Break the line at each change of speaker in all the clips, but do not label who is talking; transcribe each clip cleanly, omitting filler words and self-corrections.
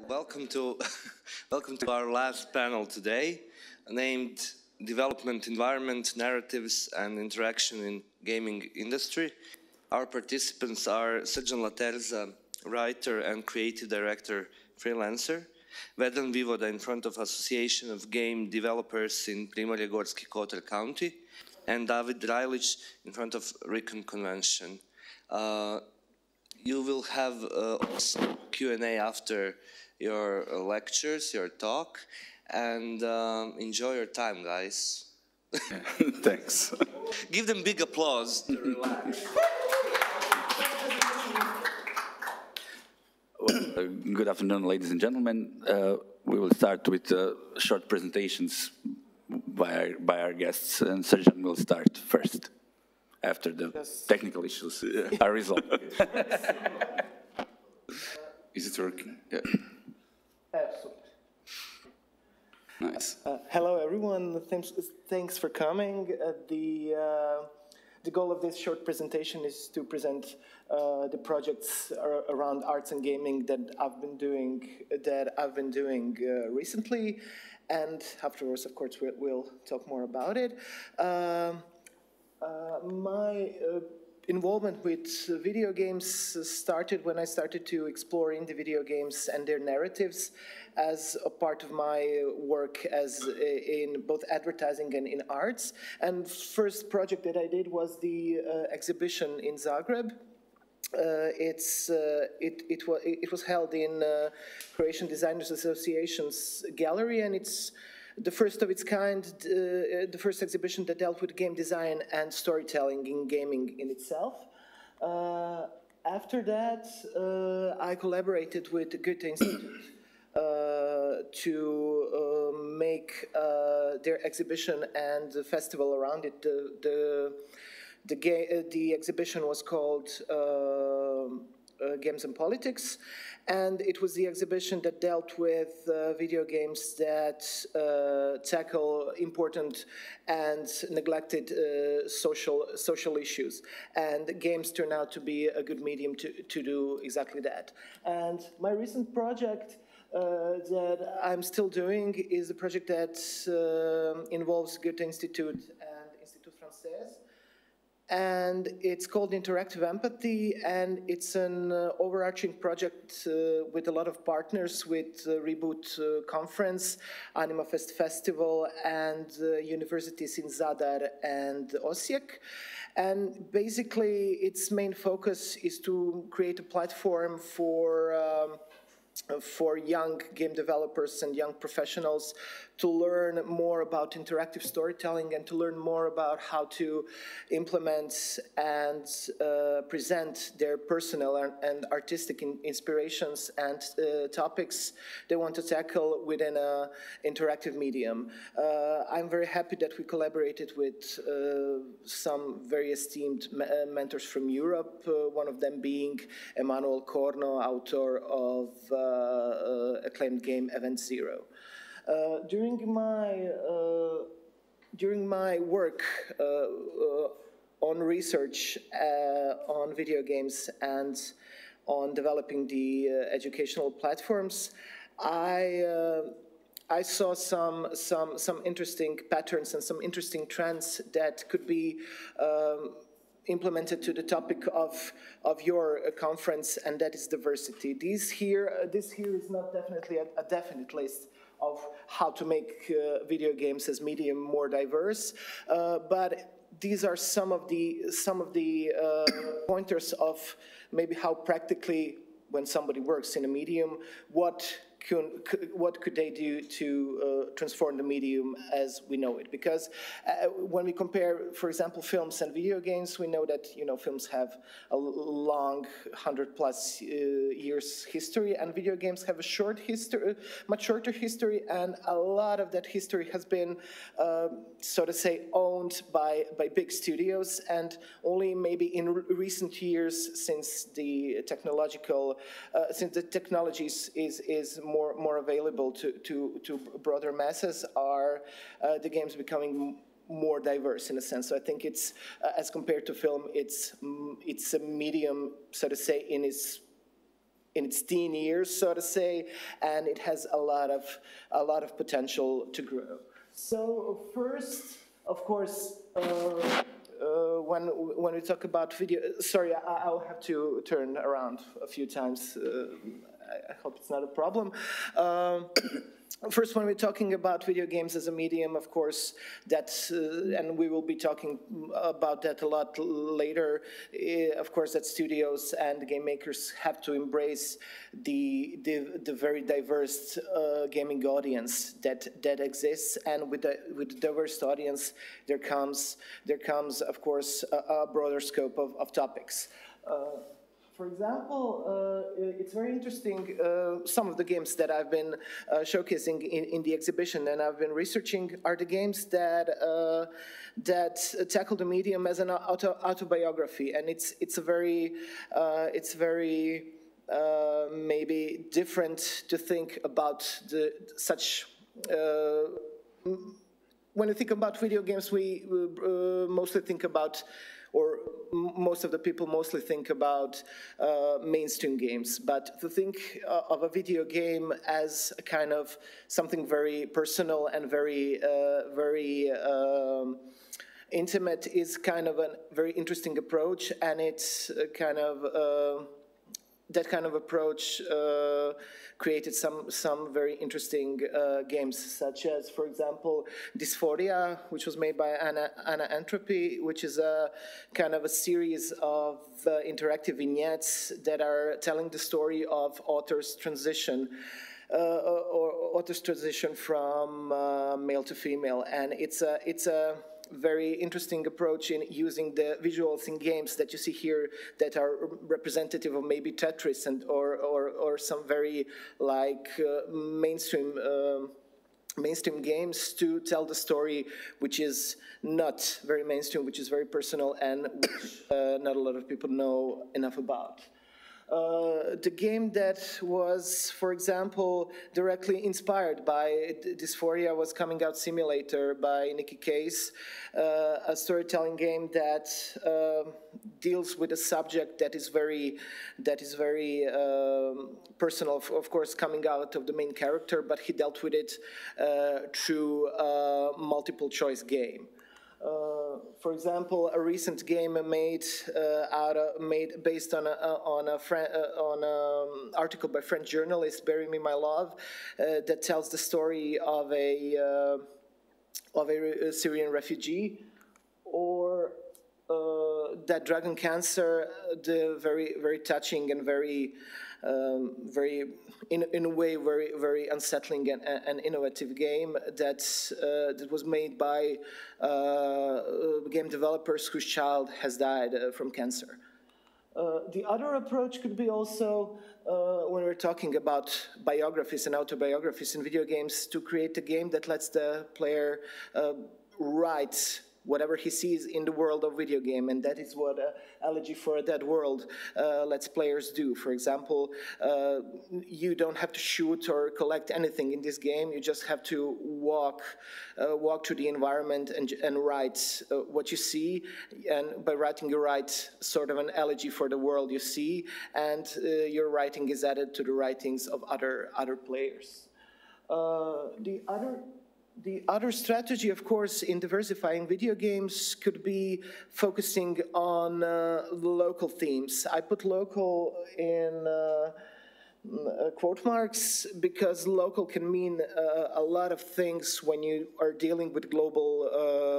Welcome to welcome to our last panel today, named Development Environment, Narratives and Interaction in Gaming Industry. Our participants are Srđan Laterza, writer and creative director, freelancer, Vedran Vivoda in front of Association of Game Developers in Primorje-Gorski Kotar County, and Rajlić in front of Rikon convention. You will have also Q&A after your lectures, your talk, and enjoy your time, guys.
Thanks.
Give them big applause to relax.
Well, good afternoon, ladies and gentlemen. We will start with short presentations by our guests, and Srđan will start first, after the technical issues are resolved. Is it working? Yeah.
Absolutely.
Nice.
Hello, everyone. Thanks for coming. The goal of this short presentation is to present the projects around arts and gaming that I've been doing recently, and afterwards, of course, we'll talk more about it. My involvement with video games started when I started to explore indie video games and their narratives as a part of my work in both advertising and in arts. And first project that I did was the exhibition in Zagreb. It was held in Croatian Designers Association's gallery, and it's the first of its kind, the first exhibition that dealt with game design and storytelling in gaming in itself. After that, I collaborated with the Goethe Institute to make their exhibition and the festival around it. The exhibition was called Games and Politics, and it was the exhibition that dealt with video games that tackle important and neglected social issues. And games turn out to be a good medium to do exactly that. And my recent project that I'm still doing is a project that involves Goethe Institute and Institut Français. And it's called Interactive Empathy, and it's an overarching project with a lot of partners, with Reboot Conference, Anima Fest Festival, and universities in Zadar and Osijek. And basically, its main focus is to create a platform for young game developers and young professionals to learn more about interactive storytelling and to learn more about how to implement and present their personal and artistic inspirations and topics they want to tackle within an interactive medium. I'm very happy that we collaborated with some very esteemed mentors from Europe, one of them being Emanuel Corno, author of acclaimed game Event Zero. During my work on research on video games and on developing the educational platforms, I saw some interesting patterns and some interesting trends that could be implemented to the topic of your conference, and that is diversity. This here is not definitely a definite list of how to make video games as medium more diverse, but these are some of the pointers of maybe how practically, when somebody works in a medium, what could they do to transform the medium as we know it? Because when we compare, for example, films and video games, we know that films have a long 100+ years history, and video games have a much shorter history, and a lot of that history has been, so to say, owned by big studios, and only maybe in recent years, since the technologies is more available to broader masses, are the games becoming more diverse in a sense. So I think it's, as compared to film, it's a medium, so to say, in its in its teen years, so to say, and it has a lot of potential to grow. So first, of course, when we talk about video, sorry, I'll have to turn around a few times. I hope it's not a problem. First, when we're talking about video games as a medium, of course, that's, and we will be talking about that a lot later, of course, that studios and game makers have to embrace the very diverse gaming audience that exists, and with the diverse audience, there comes, of course, a broader scope of topics. For example, it's very interesting, some of the games that I've been showcasing in the exhibition and I've been researching are the games that tackle the medium as an autobiography, and it's very maybe different to think about such. When we think about video games, we mostly think about, or most of the people mostly think about mainstream games, but to think of a video game as a kind of something very personal and very intimate is kind of a very interesting approach, and it's kind of that kind of approach created some very interesting games, such as, for example, Dysphoria, which was made by Anna Entropy, which is a kind of a series of interactive vignettes that are telling the story of author's transition, or author's transition from male to female, and it's a very interesting approach in using the visuals in games that you see here that are representative of maybe Tetris and or some very like mainstream games to tell the story, which is not very mainstream, which is very personal, and which not a lot of people know enough about. The game that was, for example, directly inspired by Dysphoria was Coming Out Simulator by Nicky Case, a storytelling game that deals with a subject that is very personal. Of course, coming out of the main character, but he dealt with it through a multiple choice game. For example, a recent game made based on an article by French journalist Bury Me My Love that tells the story of a Syrian refugee, or that Dragon Cancer, the very touching and very in a way very unsettling and innovative game that was made by game developers whose child has died from cancer. The other approach could be also, when we're talking about biographies and autobiographies in video games, to create a game that lets the player write whatever he sees in the world of video game, and that is what Elegy for a Dead World lets players do. For example, you don't have to shoot or collect anything in this game. You just have to walk through the environment and write what you see, and by writing you write sort of an elegy for the world you see, and your writing is added to the writings of other players. The other strategy, of course, in diversifying video games could be focusing on local themes. I put local in quote marks because local can mean a lot of things when you are dealing with global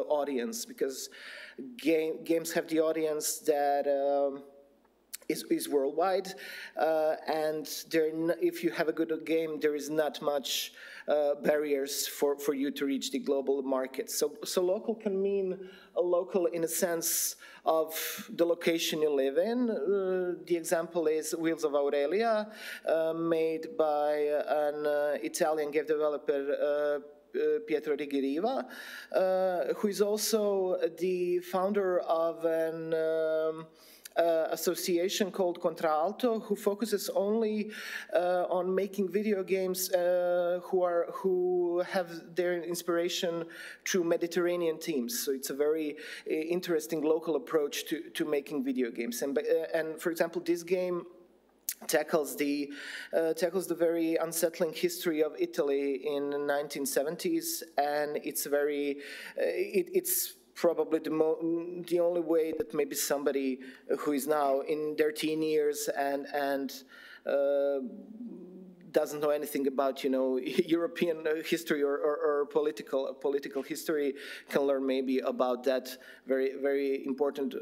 audience, because games have the audience that is worldwide, and if you have a good game, there is not much barriers for you to reach the global market. So local can mean a local in a sense of the location you live in. The example is Wheels of Aurelia, made by an Italian game developer, Pietro Rigiriva, who is also the founder of an association called Contralto, who focuses only on making video games who have their inspiration through Mediterranean themes. So it's a very interesting local approach to making video games. And for example, this game tackles the very unsettling history of Italy in the 1970s, and it's very it's probably the only way that maybe somebody who is now in their teen years and doesn't know anything about, you know, European history or political history can learn maybe about that very important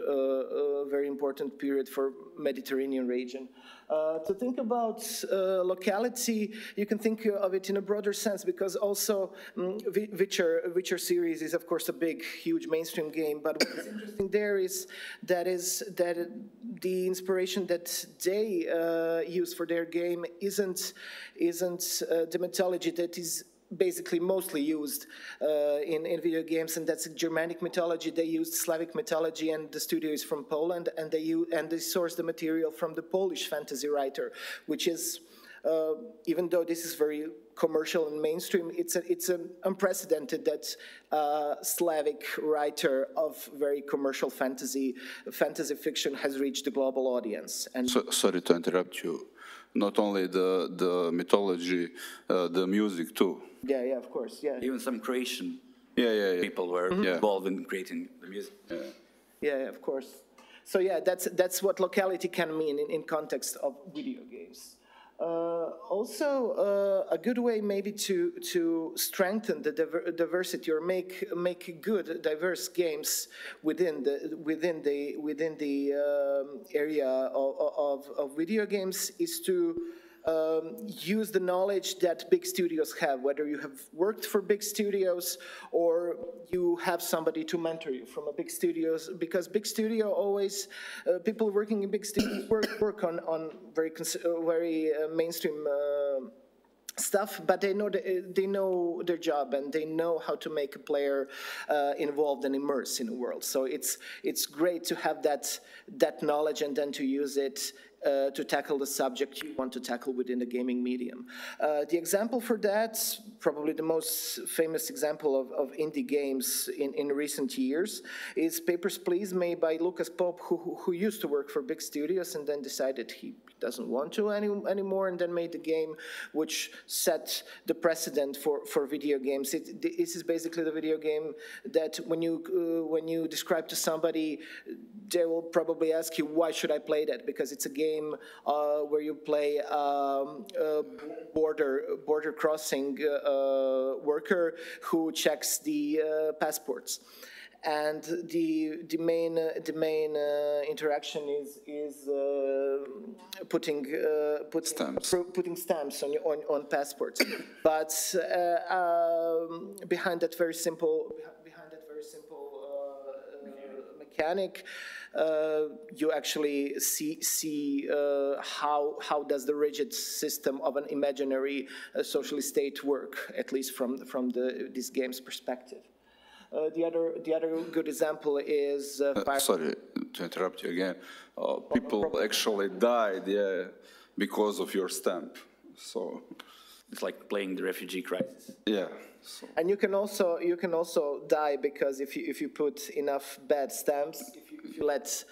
period for Mediterranean region. To think about locality, you can think of it in a broader sense, because also Witcher series is of course a big, huge mainstream game. But what's interesting there is that the inspiration that they use for their game isn't the mythology that is basically mostly used in video games, and that's Germanic mythology. They used Slavic mythology, and the studio is from Poland, and they source the material from the Polish fantasy writer, which is, even though this is very commercial and mainstream, it's an unprecedented that Slavic writer of very commercial fantasy fiction has reached the global audience. And
sorry to interrupt you. Not only the mythology, the music too.
Yeah, of course, yeah.
Even some Croatian people were
Mm-hmm.
involved in creating the music.
Yeah, of course. So yeah, that's what locality can mean in context of video games. Also, a good way maybe to strengthen the diversity or make good diverse games within the area of video games is to use the knowledge that big studios have, whether you have worked for big studios or you have somebody to mentor you from a big studios, because big studio always, people working in big studios work on very mainstream stuff, but they know their job, and they know how to make a player involved and immersed in the world. So it's great to have that knowledge and then to use it to tackle the subject you want to tackle within the gaming medium. The example for that, probably the most famous example of indie games in recent years, is Papers, Please, made by Lucas Pope, who used to work for big studios and then decided he doesn't want to anymore, and then made the game which set the precedent for video games. This is basically the video game that when you describe to somebody, they will probably ask you, why should I play that? Because it's a game where you play border crossing worker who checks the passports. And the main interaction is putting stamps on passports. But behind that very simple mechanic, you actually see how does the rigid system of an imaginary socialist state work, at least from this game's perspective. The other good example is...
sorry to interrupt you again. People actually died, because of your stamp. So
it's like playing the refugee crisis.
Yeah. So.
And you can also die because if you put enough bad stamps, if you let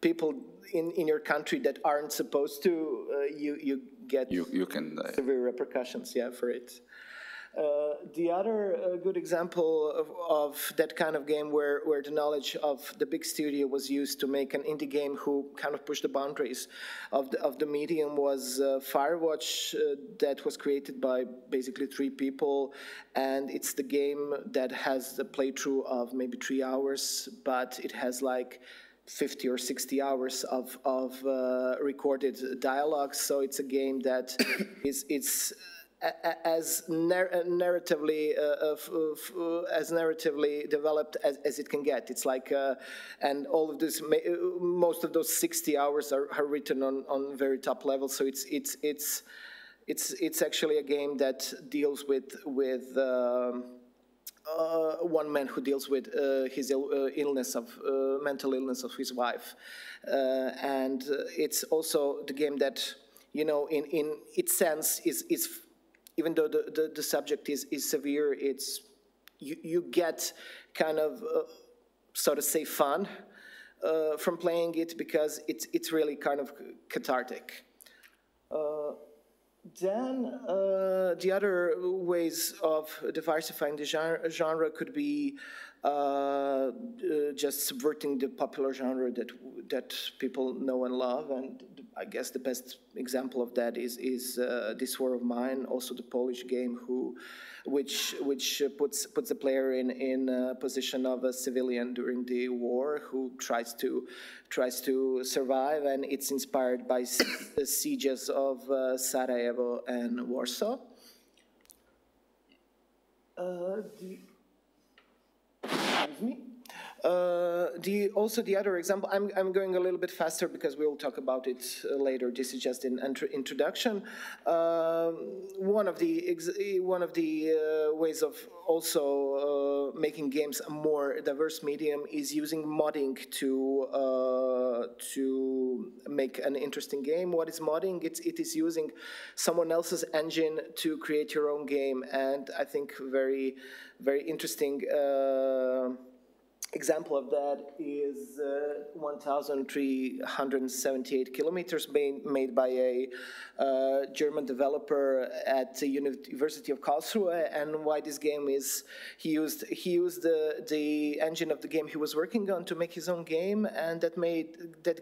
people in your country that aren't supposed to, you get
you can die.
Severe repercussions, for it. The other good example of that kind of game where the knowledge of the big studio was used to make an indie game who kind of pushed the boundaries of the medium was Firewatch, that was created by basically 3 people, and it's the game that has the playthrough of maybe 3 hours, but it has like 50 or 60 hours of recorded dialogue. So it's a game that is as narratively developed as it can get. It's like, and all of this, most of those 60 hours are written on very top level. So it's actually a game that deals with one man who deals with his mental illness of his wife, and it's also the game that, you know, in its sense is even though the subject is severe, it's you get kind of so to say fun from playing it, because it's really kind of cathartic. Then the other ways of diversifying the genre could be just subverting the popular genre that people know and love, and I guess the best example of that is This War of Mine, also the Polish game, which puts the player in a position of a civilian during the war who tries to survive, and it's inspired by the sieges of Sarajevo and Warsaw. Excuse me. Also the other example, I'm going a little bit faster because we will talk about it later. This is just an introduction. One of the ways of also making games a more diverse medium is using modding to make an interesting game. What is modding? It is using someone else's engine to create your own game, and I think very interesting example of that is 1,378 kilometers made by a German developer at the University of Karlsruhe. And why this game is, he used the engine of the game he was working on to make his own game, and that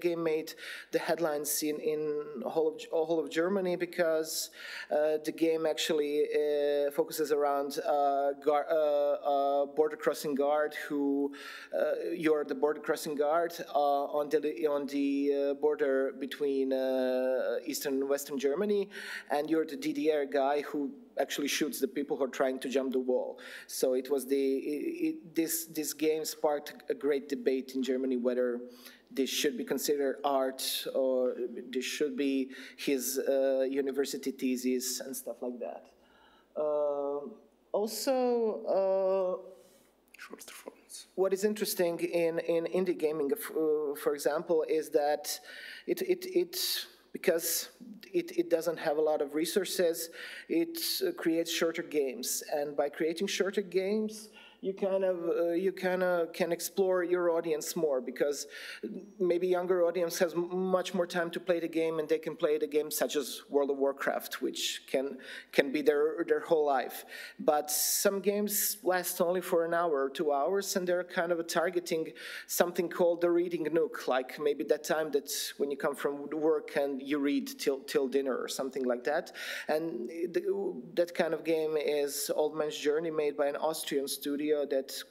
game made the headlines in whole of Germany, because the game actually focuses around a border crossing guard who you're the border crossing guard on the border between Eastern and Western Germany, and you're the DDR guy who actually shoots the people who are trying to jump the wall. So it was this game sparked a great debate in Germany whether this should be considered art or this should be his university thesis and stuff like that. What is interesting in indie gaming, for example, is that because it doesn't have a lot of resources, it creates shorter games, and by creating shorter games, you kind of can explore your audience more, because maybe younger audience has much more time to play the game, and they can play the game such as World of Warcraft, which can be their whole life. But some games last only for an hour or 2 hours, and they're kind of targeting something called the reading nook, like maybe that time that when you come from work and you read till dinner or something like that. And that kind of game is Old Man's Journey, made by an Austrian studio. That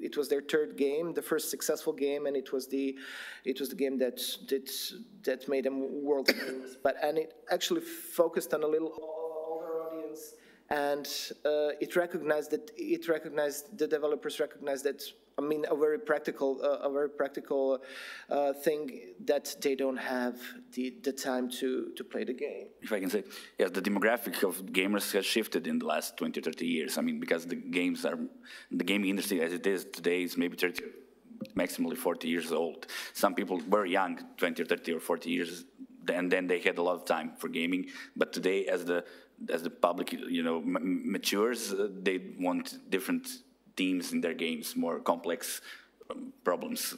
it was their third game, the first successful game, and it was the game that made them world famous. And it actually focused on a little older audience, and the developers recognized that. I mean, a very practical thing, that they don't have the time to play the game.
If I can say, yes, the demographic of gamers has shifted in the last 20, 30 years. I mean, because the gaming industry as it is today is maybe 30, maximally 40 years old. Some people were young, 20 or 30 or 40 years, and then they had a lot of time for gaming. But today, as the public, matures, they want different themes in their games, more complex problems.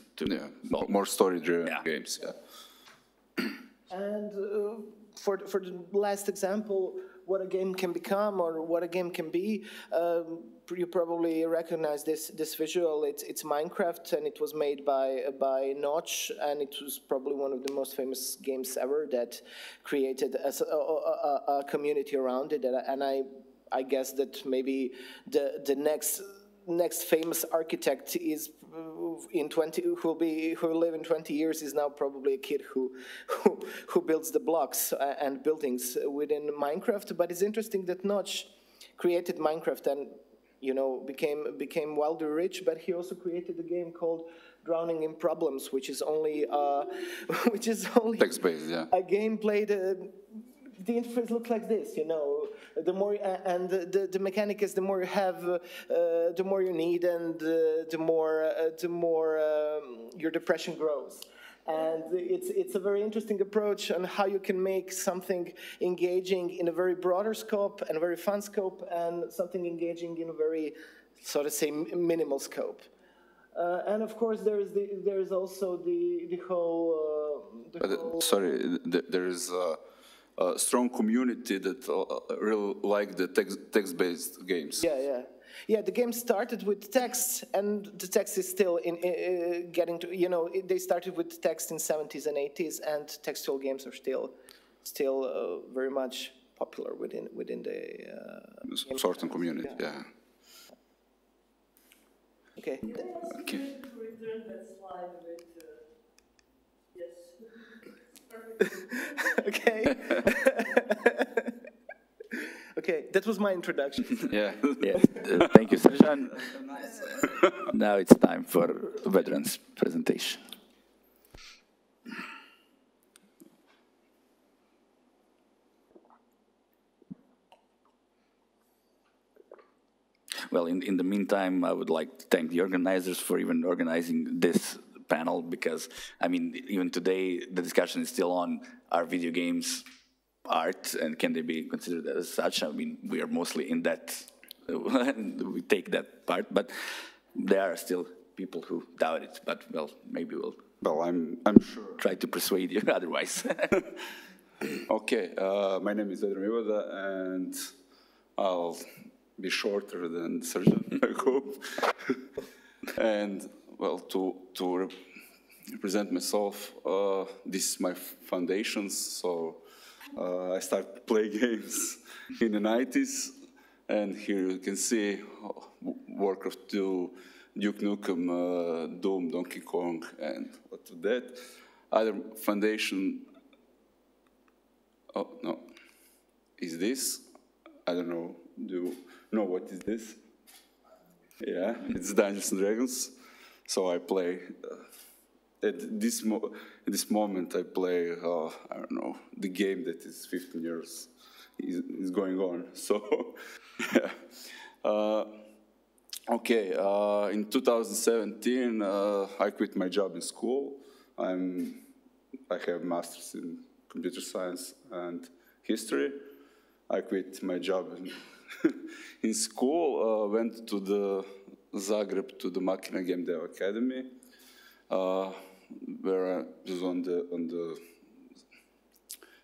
More story-driven games. Yeah.
And for the last example, what a game can become or what a game can be, you probably recognize this visual. It's Minecraft, and it was made by Notch, and it was probably one of the most famous games ever that created a community around it. And I guess that maybe the next famous architect is who will live in 20 years is now probably a kid who builds the blocks and buildings within Minecraft. But it's interesting that Notch created Minecraft and became wildly rich, but he also created a game called Drowning in Problems, which is only
text-based, yeah.
A game played. The interface looks like this, The more and the mechanic is the more you have, the more you need, and the more your depression grows. And it's a very interesting approach on how you can make something engaging in a very broader scope and a very fun scope, and something engaging in a very, so to say, minimal scope. And of course, there is also the whole.
Sorry, there is. strong community that really like the text-based games.
Yeah, the game started with text, and the text is still getting to, they started with text in 70s and 80s, and textual games are still very much popular within the
certain community, yeah.
Okay.
Okay. Return that slide with, yes. Perfect.
Okay. Okay, that was my introduction.
Yeah. Thank you, Srđan. Now it's time for Vedran's presentation. Well, in the meantime, I would like to thank the organizers for even organizing this panel, because, I mean, even today, the discussion is still on, are video games art, and can they be considered as such? I mean, we are mostly in that, we take that part, but there are still people who doubt it, but, well, maybe we'll
I'm sure.
Try to persuade you otherwise.
Okay, my name is Vedran Vivoda, and I'll be shorter than Srđan, I hope. And, well, to represent myself, this is my foundations. So I started to play games in the 90s, and here you can see Warcraft 2, Duke Nukem, Doom, Donkey Kong, and what of that. Other foundation, oh no, is this? I don't know. Do you know what is this? Yeah, it's Dungeons and Dragons. So I play, at this moment I play, I don't know, the game that is 15 years is going on. So, yeah. Okay, in 2017, I quit my job in school. I have masters in computer science and history. I quit my job in school, went to the Zagreb, to the Makina Game Dev Academy, where I was on the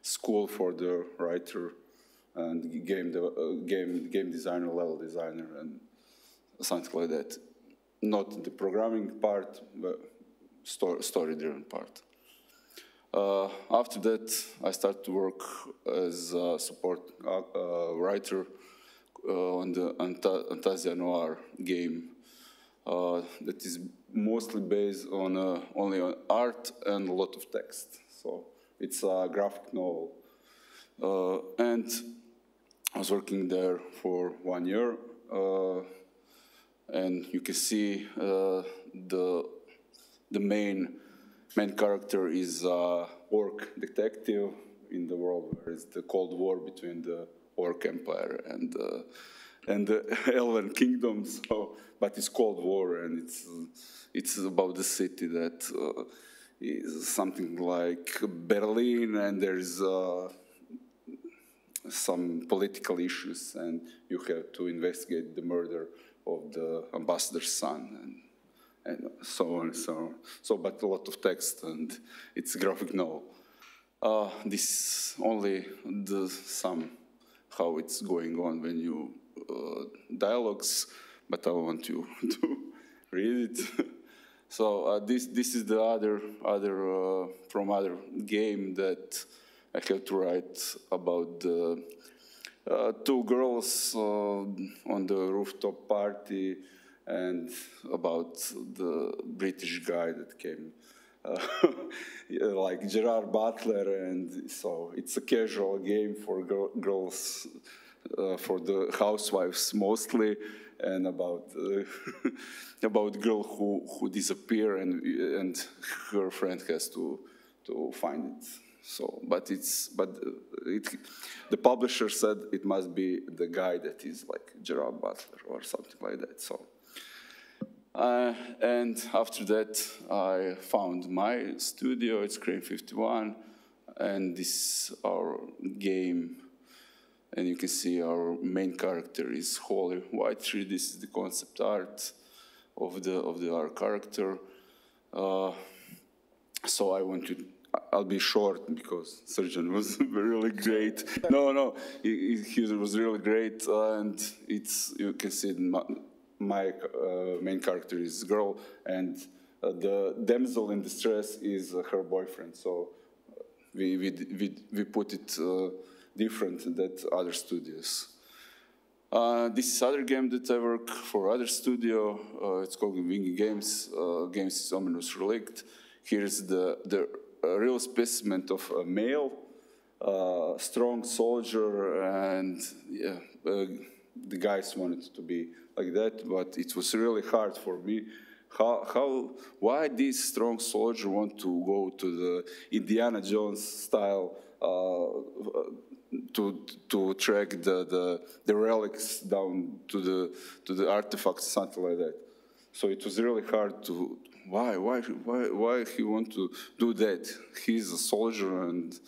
school for the writer and game designer, level designer, and something like that. Not the programming part, but story-driven part. After that, I started to work as a support writer on the Fantasia Noir game that is mostly based on only on art and a lot of text. So it's a graphic novel. And I was working there for 1 year. And you can see the main character is orc detective in the world where it's the Cold War between the Orc Empire and the Elven Kingdom. So, but it's Cold War, and it's about the city that is something like Berlin, and there's some political issues, and you have to investigate the murder of the ambassador's son, and so on and so on. So, but a lot of text, and it's a graphic novel. This only some how it's going on when you dialogues, but I want you to read it. So this is the other from other game that I have to write about the two girls on the rooftop party, and about the British guy that came, like Gerard Butler, and so it's a casual game for girls, for the housewives mostly, and about about girl who disappear, and her friend has to find it. So, but the publisher said it must be the guy that is like Gerard Butler or something like that. So, and after that, I found my studio. It's Crane 51, and this is our game. And you can see our main character is Holy White Tree. This is the concept art of our character. So I want I'll be short because Srđan was really great. No, he was really great, and you can see my main character is girl, and the damsel in distress is her boyfriend. So we put it different than other studios. This is other game that I work for other studio. It's called Wingy Games. Games is Ominous Relict. Here's the real specimen of a male, strong soldier, and yeah, the guys wanted to be like that, but it was really hard for me. Why this strong soldier want to go to the Indiana Jones style to track the relics down to the artifacts, something like that. So it was really hard to why he want to do that. He's a soldier, and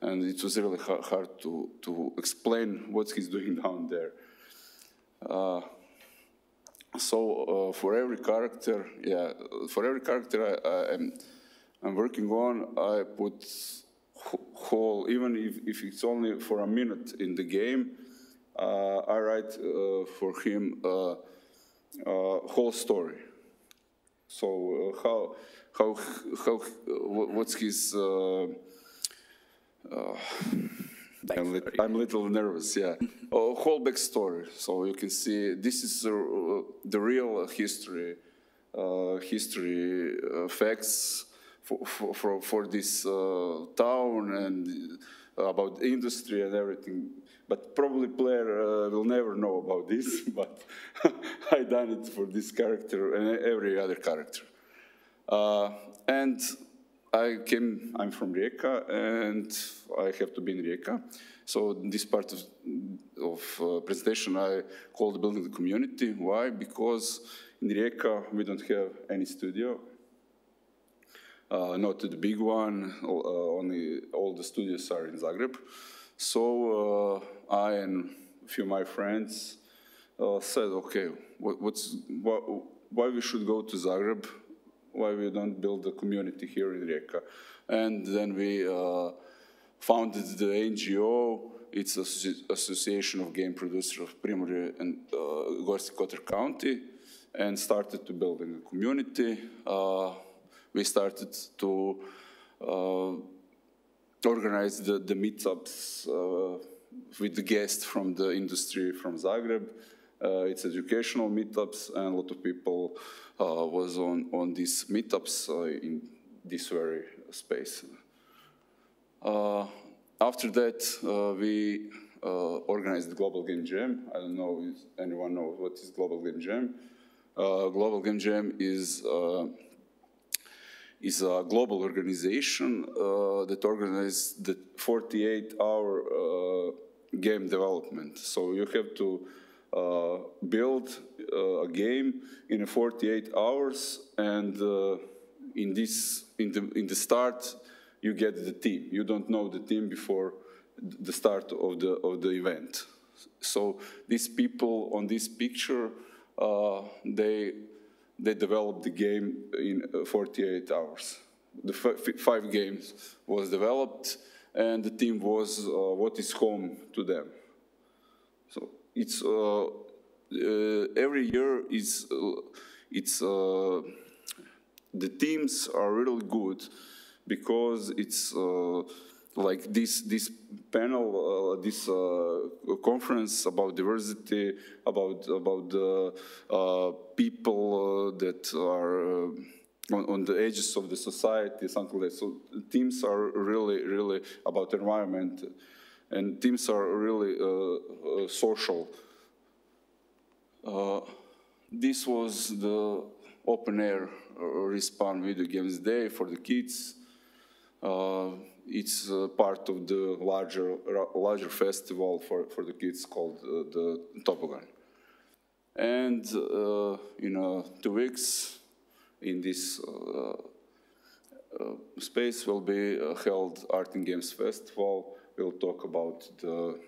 it was really hard to explain what he's doing down there. So for every character, I'm working on, I put whole, even if it's only for a minute in the game, I write for him a whole story. So what's his? I'm a little nervous, yeah. Whole backstory. So you can see this is the real history facts for this town and about industry and everything. But probably player will never know about this, but I done it for this character and every other character. And I'm from Rijeka, and I have to be in Rijeka. So this part of presentation I called Building the Community. Why? Because in Rijeka we don't have any studio. Not the big one, only all the studios are in Zagreb. So I and a few of my friends said, okay, why we should go to Zagreb? Why we don't build a community here in Rijeka? And then we founded the NGO. It's an association of game producers of Primorje-Gorski Kotar County, and started to build a community. We started to organize the meetups with the guests from the industry from Zagreb. It's educational meetups, and a lot of people was on these meetups in this very space. After that, we organized the Global Game Jam. I don't know if anyone knows what is Global Game Jam. Global Game Jam is a global organization that organizes the 48-hour game development. So you have to build a game in 48 hours, and in the start you get the team. You don't know the team before the start of the event. So these people on this picture, they developed the game in 48 hours. The 5 games was developed, and the team was what is home to them. So it's every year the teams are really good, because it's like this panel, this conference about diversity, about the people that are on the edges of the society, something like that. So teams are really about environment, and teams are really social. This was the open air Respawn Video Games Day for the kids. It's part of the larger festival for the kids called the Toboggan. And in 2 weeks, in this space will be held Art and Games Festival. We'll talk about the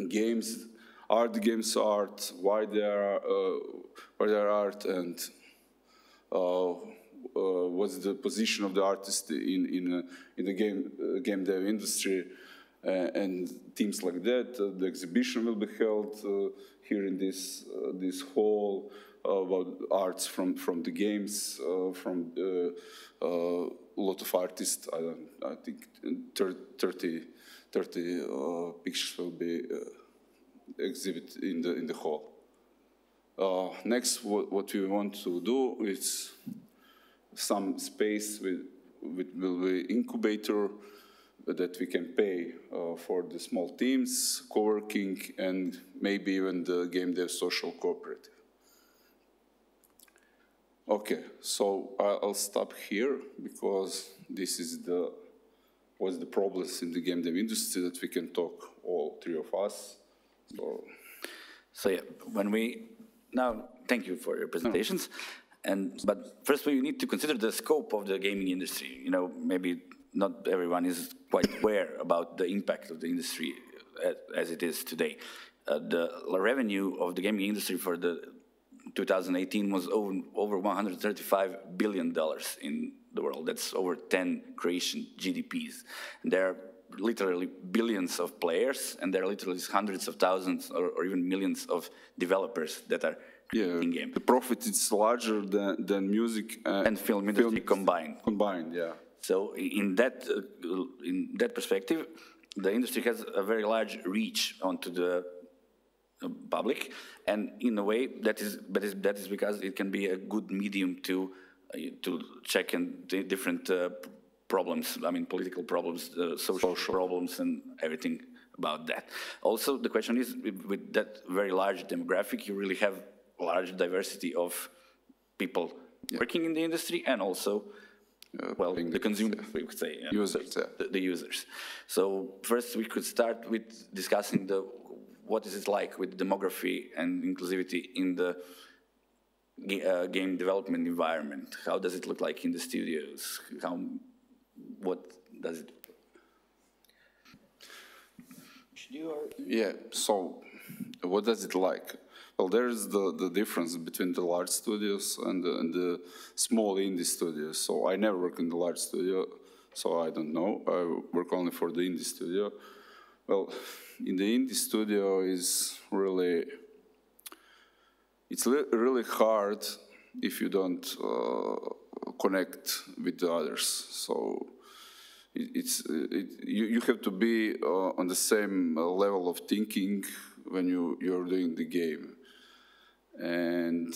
games, art, why they are art, and what's the position of the artist in the game dev industry, and themes like that. The exhibition will be held here in this hall about arts from the games, from a lot of artists. I think 30 pictures will be exhibited in the hall. Next, what we want to do is some space will be incubator that we can pay for the small teams, co-working, and maybe even the game dev social cooperative. Okay, so I'll stop here because this is what's the problems in the game dev industry that we can talk, all three of us.
So yeah, now thank you for your presentations. But first we need to consider the scope of the gaming industry. You know, maybe not everyone is quite aware about the impact of the industry as it is today. The revenue of the gaming industry for the 2018 was over $135 billion in the world. That's over 10 Croatian GDPs. And there are literally billions of players, and there are literally hundreds of thousands or even millions of developers that are creating games.
The profit is larger than music
and film industry combined.
Combined, yeah.
So in that perspective, the industry has a very large reach onto the public, and in a way that is because it can be a good medium to check in different problems. I mean, political problems, social problems, and everything about that. Also, the question is, with that very large demographic, you really have a large diversity of people working in the industry, and also, well, the consumers, we could say.
Users,
the users. So first, we could start with discussing what is it like with demography and inclusivity in the game development environment? How does it look like in the studios? What does it?
Yeah, so what does it like? Well, there's the difference between the large studios and the small indie studios. So I never work in the large studio, so I don't know. I work only for the indie studio. Well, in the indie studio is really, it's really hard if you don't connect with the others. So you have to be on the same level of thinking when you're doing the game. And,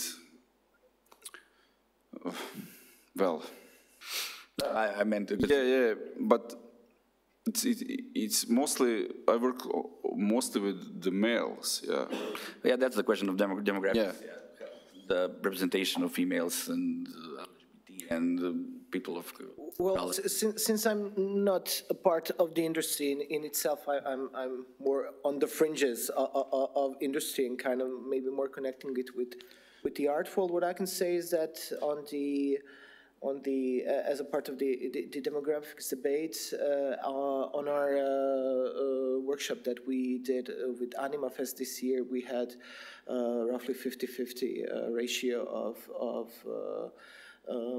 well,
I meant to...
Yeah, but it's mostly, I work mostly with the males, yeah.
Yeah, that's the question of demographics. Yeah. The representation of females and LGBT and people of...
Well, since I'm not a part of the industry in itself, I'm more on the fringes of industry and kind of maybe more connecting it with the art world. What I can say is that as a part of the demographics debate, on our workshop that we did with AnimaFest this year, we had roughly 50-50 ratio of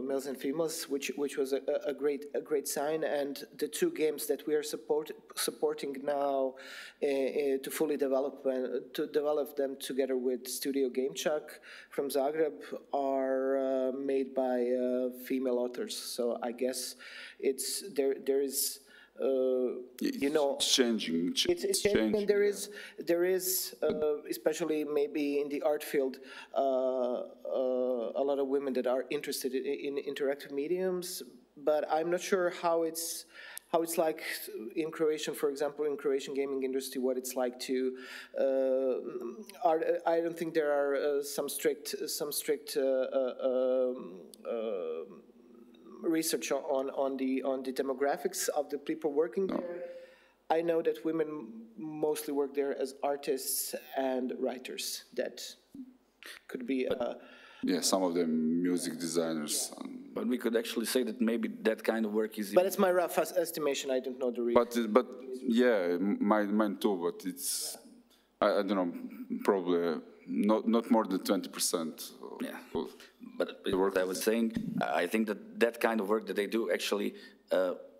males and females, which was a great sign. And the two games that we are supporting now to fully develop them together with Studio GameChuck from Zagreb are made by female authors. So I guess there is. You know,
it's changing.
It's changing, and there is, especially maybe in the art field, a lot of women that are interested in interactive mediums. But I'm not sure how it's like in Croatian, for example, in Croatian gaming industry, what it's like to. I don't think there are some strict research on the demographics of the people working there. I know that women mostly work there as artists and writers. That could be.
Yeah, some of them music designers.
But we could actually say that maybe that kind of work is.
But it's my rough estimation. I don't know the reason.
But yeah, mine too. But it's I don't know, probably not more than 20%.
Yeah. But what I was saying, I think that that kind of work that they do actually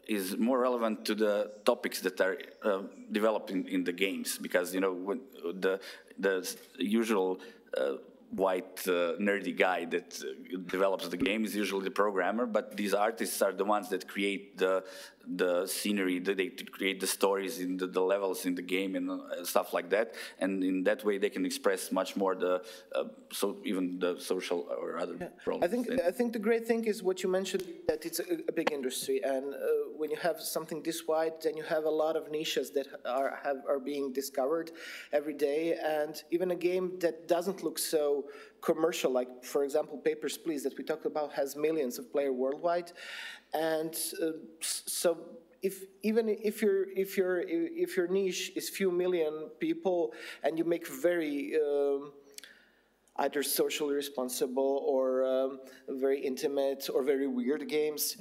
is more relevant to the topics that are developed in the games, because when the usual white nerdy guy that develops the game is usually the programmer, but these artists are the ones that create the scenery, they create the stories in the levels in the game and stuff like that, and in that way they can express much more even the social or other problems.
I think the great thing is what you mentioned, that it's a big industry, and when you have something this wide, then you have a lot of niches that are being discovered every day, and even a game that doesn't look so commercial, like for example Papers, Please, that we talked about, has millions of players worldwide, and so if your niche is few million people and you make very either socially responsible or very intimate or very weird games,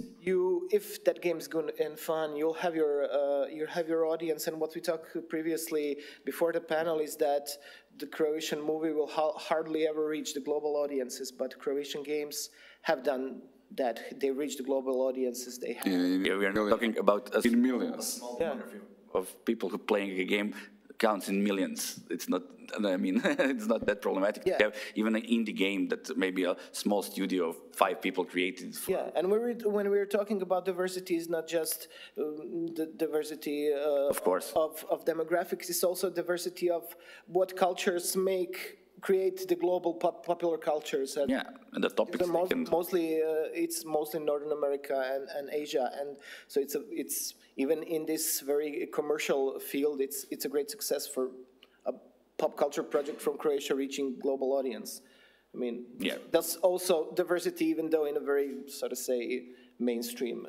if that game is good and fun, you'll have your audience. And what we talked previously before the panel is that the Croatian movie will hardly ever reach the global audiences, but Croatian games have done that. They reach the global audiences they have.
Yeah, we are not talking about
in millions.
Small number of people who playing a game counts in millions. It's not, I mean, it's not that problematic.
Yeah.
You have even an indie game that maybe a small studio of 5 people created.
Yeah, and when we're talking about diversity, it's not just the diversity
of course
of demographics. It's also diversity of what cultures create the global popular cultures. And
and the topics.
It's mostly Northern America and Asia, and so it's even in this very commercial field, it's a great success for a pop culture project from Croatia reaching global audience. I mean, that's also diversity, even though in a very, so to say, mainstream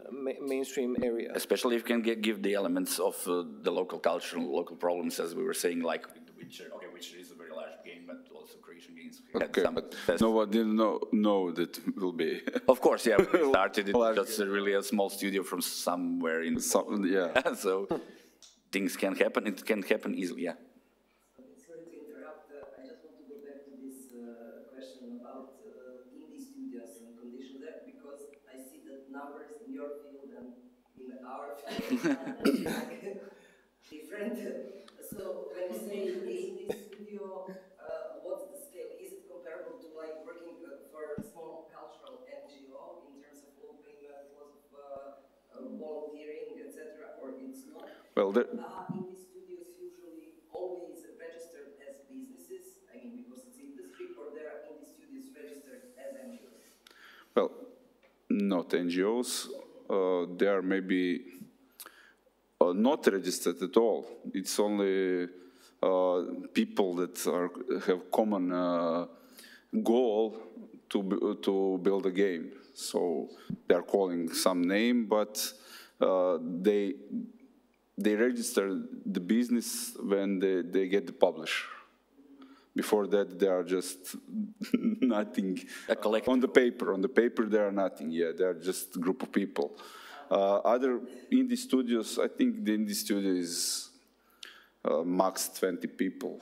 area.
Especially if you can give the elements of the local culture and local problems, as we were saying, like The Witcher. Okay, Witcher is a very large game, but also Croatian games.
Okay, but no one didn't know that will be.
Of course, yeah. We started it just really a small studio from somewhere in. So things can happen. It can happen easily. Yeah.
Sorry to interrupt. I just want to go back to this question about indie studios and conditions there, because I see that numbers in your field and in our field are different. So when you say indie studio, what's the scale? Is it comparable to like working for a small cultural NGO in terms of lobbying, lots of volunteering, etc., or it's not?
Well,
indie studios usually always registered as businesses. I mean, because it's industry, or there are indie studios registered as NGOs?
Well, not NGOs. They are maybe not registered at all. It's only people that have common goal to build a game. So they are calling some name, but they register the business when they get the publisher. Before that, they are just nothing on the paper. On the paper, they are nothing. Yeah, they are just a group of people. Other indie studios, I think the indie studio is max 20 people.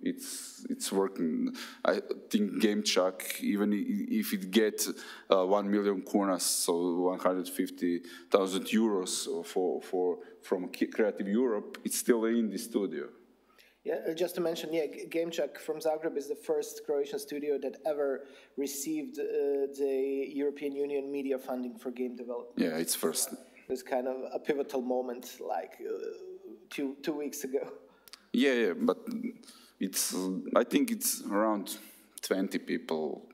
It's working. I think GameChuck, even if it gets 1 million kunas, so 150,000 euros from Creative Europe, it's still an indie studio.
Yeah, just to mention, GameChuck from Zagreb is the first Croatian studio that ever received the European Union media funding for game development.
Yeah, it's first.
It was kind of a pivotal moment, like 2 weeks ago.
Yeah, but I think it's around 20 people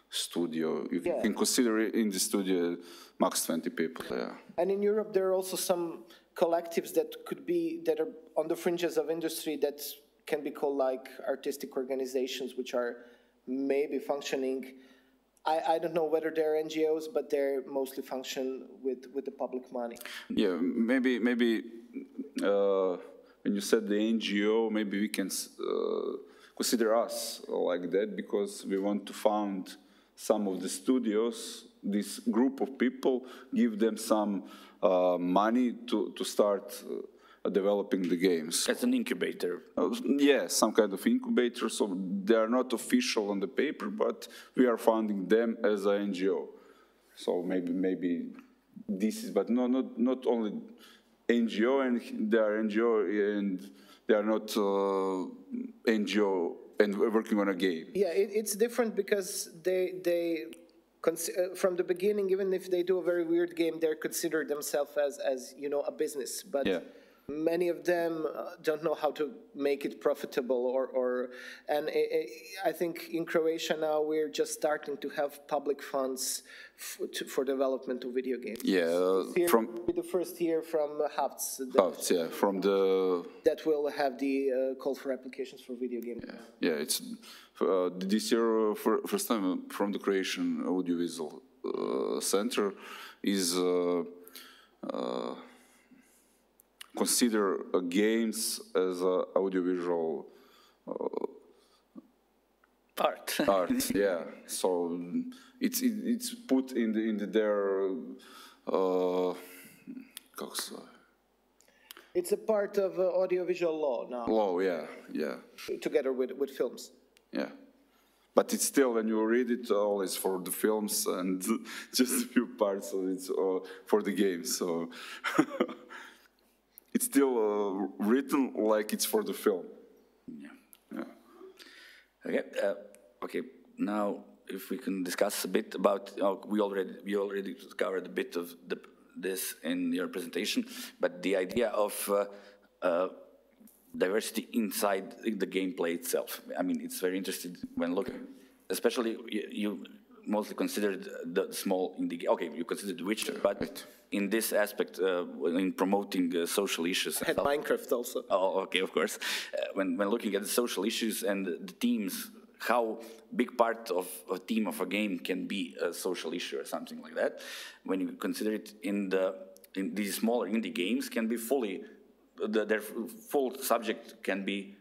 studio. You can consider it in the studio max 20 people. Yeah.
And in Europe, there are also some collectives that are on the fringes of industry that can be called like artistic organizations, which are maybe functioning. I don't know whether they're NGOs, but they're mostly function with the public money.
Yeah, maybe when you said the NGO, maybe we can consider us like that, because we want to found some of the studios, this group of people, give them some money to start developing the games.
As an incubator.
Yeah, some kind of incubator. So they are not official on the paper, but we are funding them as an NGO. So maybe this is, but not only NGO, and they are NGO and they are not NGO and working on a game.
Yeah, it's different because they from the beginning, even if they do a very weird game, they're considered themselves as you know, a business. But
Yeah.
many of them don't know how to make it profitable, and I think in Croatia now we're just starting to have public funds for development of video games.
Yeah,
Here
from
will be the first year from Havts
yeah, from the
that will have the call for applications for video games.
yeah, it's this year first time from the Croatian Audiovisual Center is consider games as audiovisual
Art.
art. Yeah, so it's put in their как se zove?
It's a part of audiovisual law now,
Law. Yeah, yeah,
together with films.
yeah. But it's still, when you read it, all is for the films and just a few parts of it's for the games. So it's still written like it's for the film. Yeah.
Okay. Okay. Now, if we can discuss a bit about, we already covered a bit of this in your presentation, but the idea of diversity inside the gameplay itself. I mean, it's very interesting when looking, especially you mostly considered the small indie. Okay, you considered Witcher, but in this aspect, in promoting social issues.
Had Minecraft also.
Oh, okay, of course. When looking at the social issues and the themes, how big part of a theme of a game can be a social issue or something like that. When you consider it in these smaller indie games, can be fully their full subject can be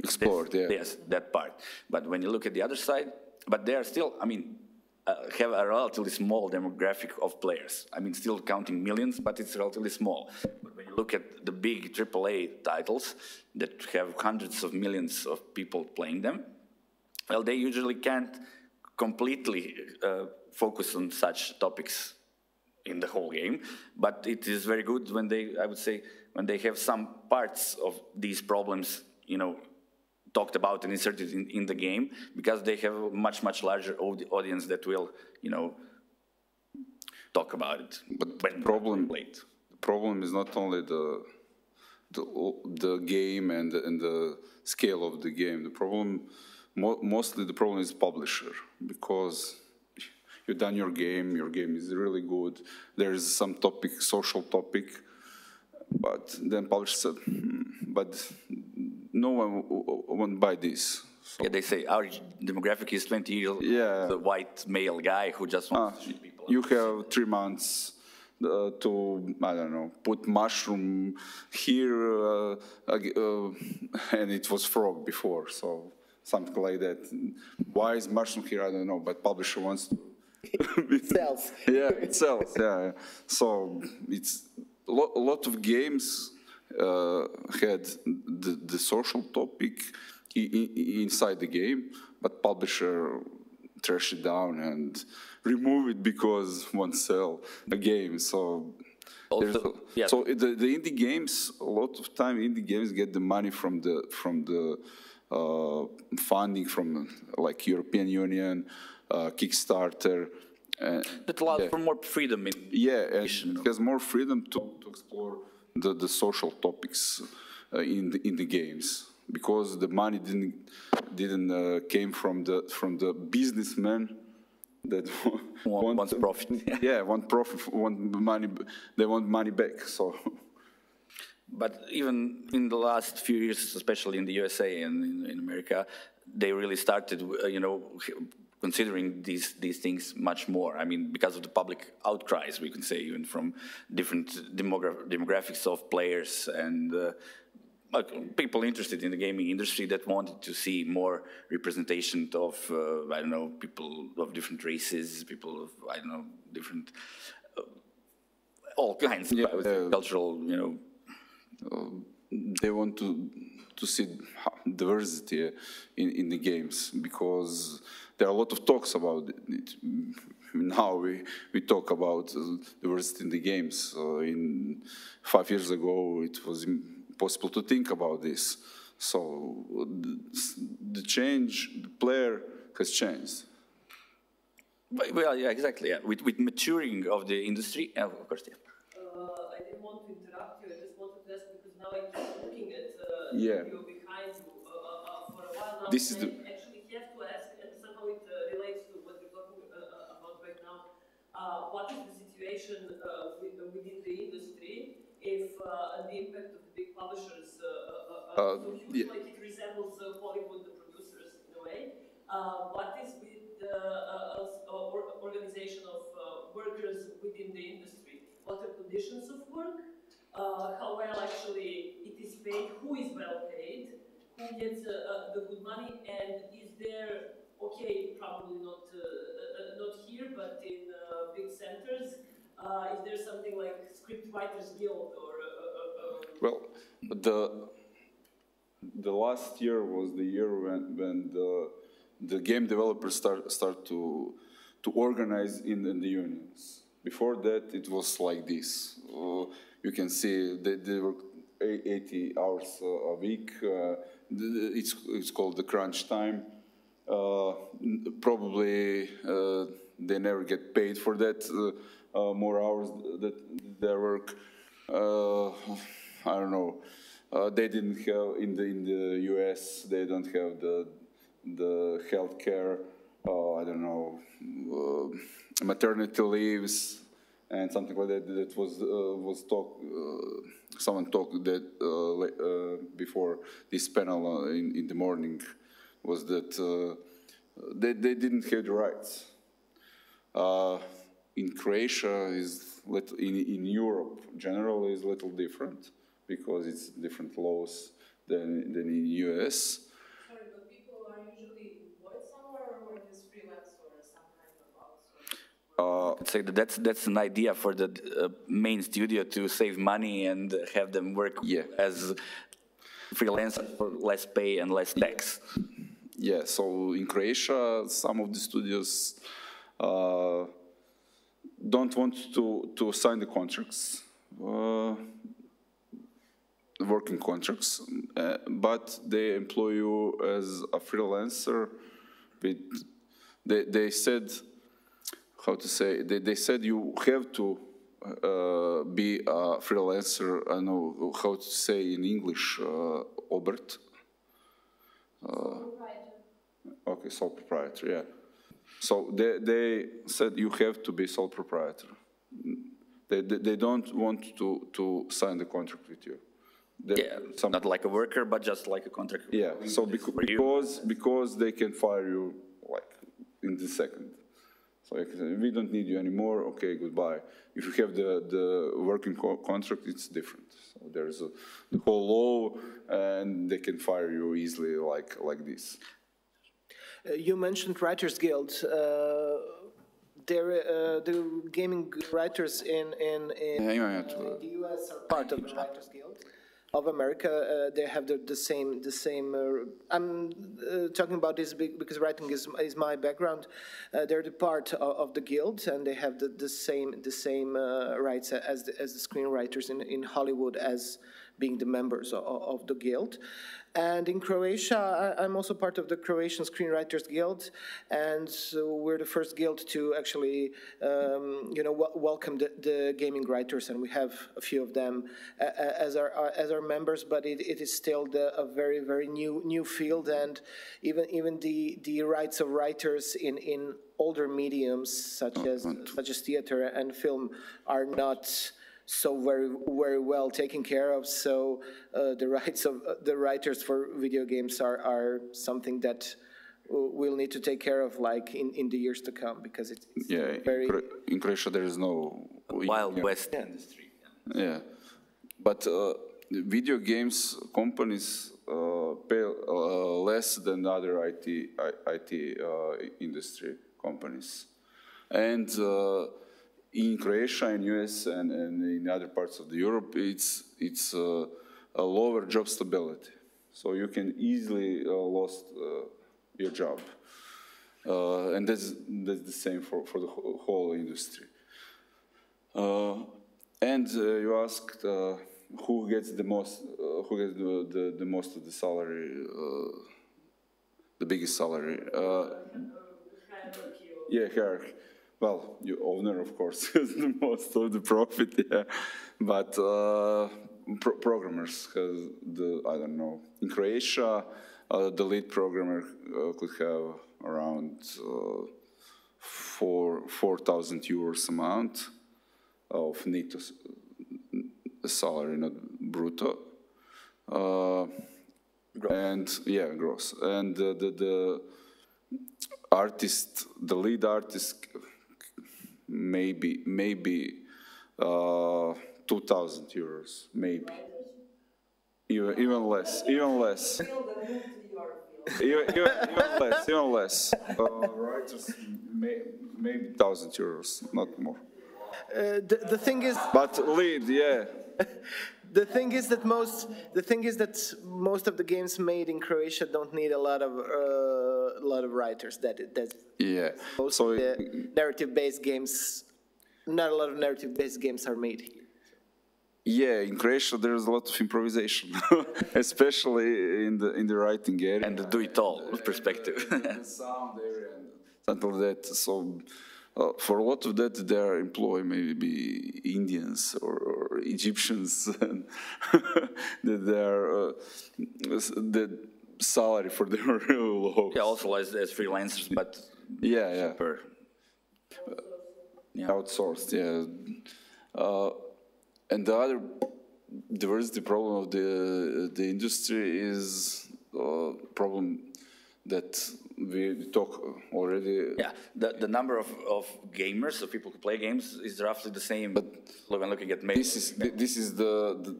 Explored. Yeah.
Yes, that part. But when you look at the other side, but they are still, I mean, have a relatively small demographic of players. I mean, still counting millions, but it's relatively small. But when you look at the big AAA titles that have hundreds of millions of people playing them, well, they usually can't completely focus on such topics in the whole game, but it is very good when they, I would say, when they have some parts of these problems, you know, talked about and inserted in the game, because they have a much larger audience that will, you know, talk about it.
But the problem is not only the game and the scale of the game. The problem, mostly the problem is publisher, because you've done your game is really good. There's some topic, social topic, but then publisher said, but no one won't buy this. So.
Yeah, they say our demographic is 20 years old, the white male guy who just wants to shoot people.
You have 3 months to, I don't know, put mushroom here, and it was frog before, so something like that. Why is mushroom here? I don't know, but publisher wants to.
It sells.
Yeah, it sells, yeah. So it's a lot of games had the social topic inside the game, but publisher trash it down and remove it because won't sell a game. So,
also, yeah.
So the indie games, a lot of time indie games get the money from the funding from like European Union, Kickstarter.
That allows for more freedom in
it has more freedom to explore the social topics in the games, because the money didn't came from the businessmen that
wants profit.
Want profit, want money. They want money back. So.
But even in the last few years, especially in the USA and in America, they really started, you know, considering these things much more. I mean, because of the public outcries, we can say, even from different demographics of players and people interested in the gaming industry that wanted to see more representation of, I don't know, people of different races, people of, I don't know, different, all kinds of cultural, you know.
They want to see diversity in the games, because there are a lot of talks about it. now we talk about diversity in the games. In 5 years ago, it was impossible to think about this. So the player has changed.
Well, yeah, exactly. Yeah. With maturing of the industry, of course, yeah.
I didn't want to interrupt you. I just wanted to ask because now I keep looking at you behind you for a while now.
This is the
actually have to ask, and somehow it relates to what we're talking about right now. What is the situation within the industry if the impact of the big publishers so huge, like it resembles Hollywood producers in a way? What is with the organization of workers within the industry? What are conditions of work? How well actually it is paid? Who is well paid? Who gets the good money? And is there, okay, probably not here, but in big centers, is there something like Script Writers Guild or?
Well, the last year was the year when the game developers start to organize in the unions. Before that, it was like this. You can see they work 80 hours a week. It's called the crunch time. Probably they never get paid for that more hours that they work. I don't know. They didn't have in the US. They don't have the health care. I don't know, maternity leaves and something like that. That was talk. Someone talked that before this panel in the morning was that they didn't have the rights. In Croatia in Europe generally is a little different because it's different laws than in US.
Sorry, but people are usually employed somewhere or is freelance or some kind of outsourcing?
I'd say that's an idea for the main studio to save money and have them work as freelancers for less pay and less tax.
Yeah, so in Croatia, some of the studios don't want to sign the contracts, working contracts, but they employ you as a freelancer. They said, how to say, they said you have to be a freelancer. I know how to say in English, obrt. Okay, sole proprietor, yeah. So they said you have to be sole proprietor. They don't want to sign the contract with you.
Not like a worker, but just like a contract.
Yeah, so because they can fire you like in the second. So we don't need you anymore, okay, goodbye. If you have the working contract, it's different. So there's the whole law, and they can fire you easily like this.
You mentioned Writers Guild. The gaming writers in the US are part of the Writers Guild of America. They have the same. I'm talking about this because writing is my background. They're the part of the guild, and they have the same rights as the screenwriters in Hollywood as being the members of the guild. And in Croatia, I'm also part of the Croatian Screenwriters Guild, and so we're the first guild to actually, welcome the gaming writers, and we have a few of them as our members. But it is still a very new field, and even the rights of writers in older mediums such as theater and film are not so very well taken care of. So the rights of the writers for video games are something that we'll need to take care of, like in the years to come, because it's very
in Croatia there is no
Wild West industry.
Yeah, but video games companies pay less than other IT industry companies, and in Croatia and US and in other parts of Europe, it's a lower job stability. So you can easily lose your job. And that's the same for the whole industry. And you asked who gets the most, the most of the salary, the biggest salary. Yeah, hierarchy. Well, your owner, of course, has the most of the profit, yeah. But programmers has I don't know. In Croatia, the lead programmer could have around 4,000 euros amount of netto salary, not brutto. And yeah, gross. And the artist, the lead artist, maybe 2,000 euros, maybe. Even less. Even less. Even less. Writers, maybe 1,000 euros, not more.
The thing is,
but lead, yeah.
The thing is that most of the games made in Croatia don't need a lot of writers. That's
yeah.
Most
so
of the narrative-based games, not a lot of narrative-based games are made here.
Yeah, in Croatia there's a lot of improvisation, especially in the writing area
and the do-it-all perspective.
The sound area and something like that. So for a lot of that, they are employed maybe Indians or Egyptians, and the salary for them are really low.
Yeah, also as freelancers, but
yeah.
Super,
Outsourced, yeah. And the other diversity problem of the industry is a problem that we talk already.
Yeah, the number of gamers, of people who play games, is roughly the same. But when looking at
this is the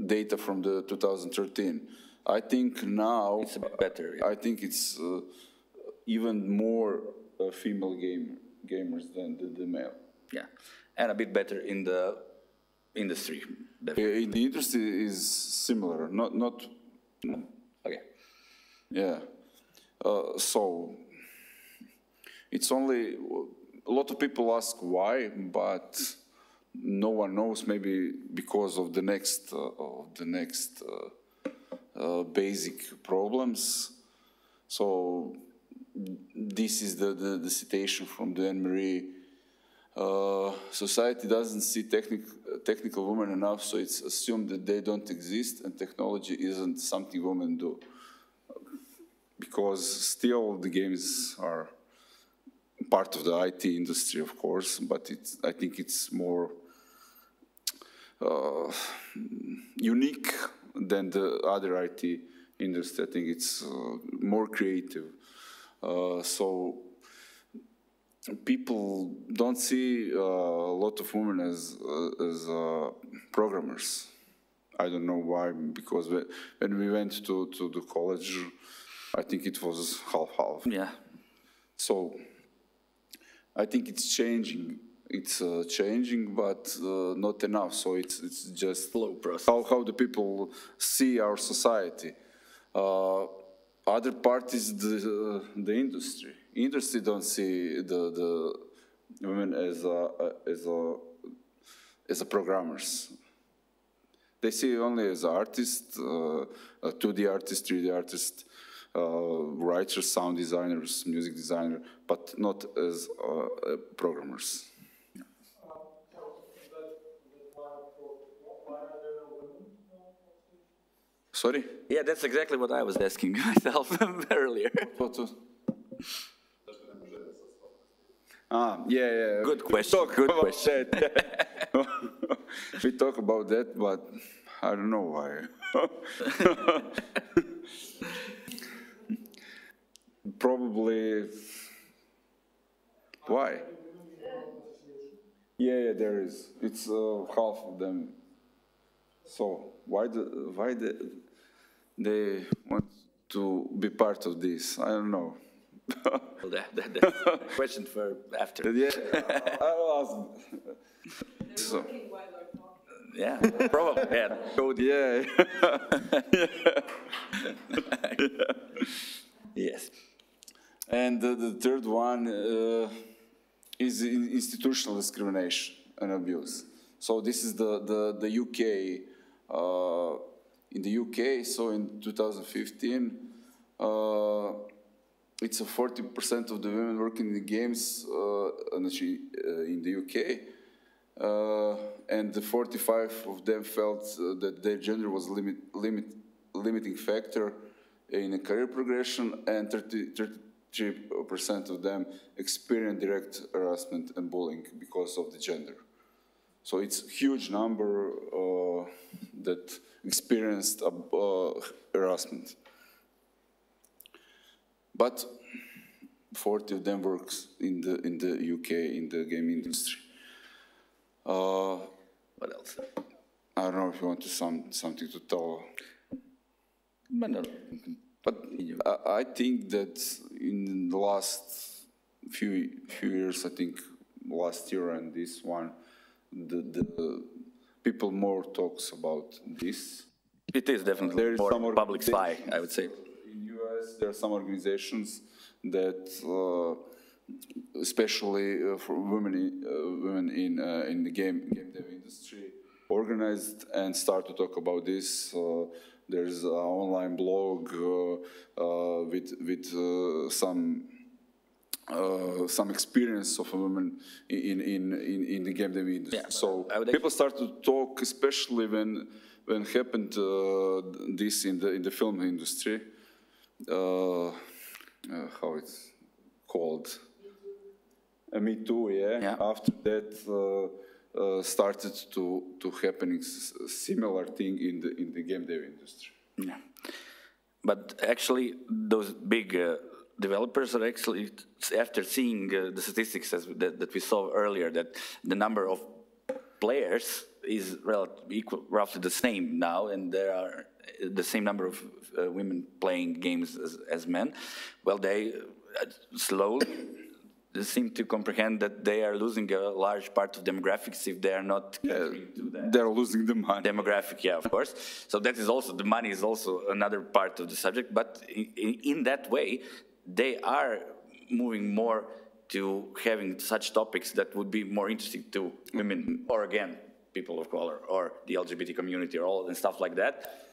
data from the 2013. I think now
it's a bit better. Yeah.
I think it's even more female gamers than the male.
Yeah, and a bit better in the industry. Definitely.
In the industry is similar, not.
Okay.
Yeah. So it's only a lot of people ask why, but no one knows. Maybe because of the next basic problems. So this is the citation from the Anne-Marie. Society doesn't see technical women enough, so it's assumed that they don't exist, and technology isn't something women do. Because still the games are part of the IT industry, of course, but I think it's more unique than the other IT industry. I think it's more creative. So people don't see a lot of women as programmers. I don't know why, because when we went to the college, I think it was half-half.
Yeah.
So I think it's changing. It's changing, but not enough. So it's just
slow process.
How the people see our society. Other part is the industry. Industry don't see the women as programmers. They see only as artists, 2D artists, 3D artists, writers, sound designers, music designer, but not as programmers. Sorry?
Yeah, that's exactly what I was asking myself earlier.
Yeah.
Good question. Good question.
We talk about that, but I don't know why. Probably. Why? Yeah, there is. It's half of them. So why they want to be part of this? I don't know.
Well, that's a question for after.
Yeah, I'll ask. So.
Yeah, probably. Yeah.
Yeah.
Yes.
And the third one is institutional discrimination and abuse. So this is the UK. In the UK, so in 2015, it's a 40% of the women working in the games in the UK, and the 45 of them felt that their gender was limiting factor in a career progression, and 33% of them experienced direct harassment and bullying because of the gender. So it's a huge number that experienced harassment. But 40 of them works in the UK in the game industry.
What else?
I don't know if you want to something to tell. But I think that in the last few years, I think last year and this one, the people more talks about this.
It is definitely more public spy, I would say.
In US, there are some organizations that, especially for women in the game dev industry, organized and start to talk about this. There's an online blog with some experience of a woman in the game dev industry. Yeah, so people start to talk, especially when happened this in the film industry. How it's called? Me Too, yeah. After that, started to happening similar thing in the game dev industry.
Yeah, but actually, those big developers are actually, after seeing the statistics that we saw earlier, that the number of players is roughly the same now, and there are the same number of women playing games as men. Well, they slowly seem to comprehend that they are losing a large part of demographics if they are not catering to that.
They're losing the money.
Demographic, yeah, of course. So that is also, the money is also another part of the subject, but in that way, they are moving more to having such topics that would be more interesting to women, or again, people of color, or the LGBT community, or all and stuff like that,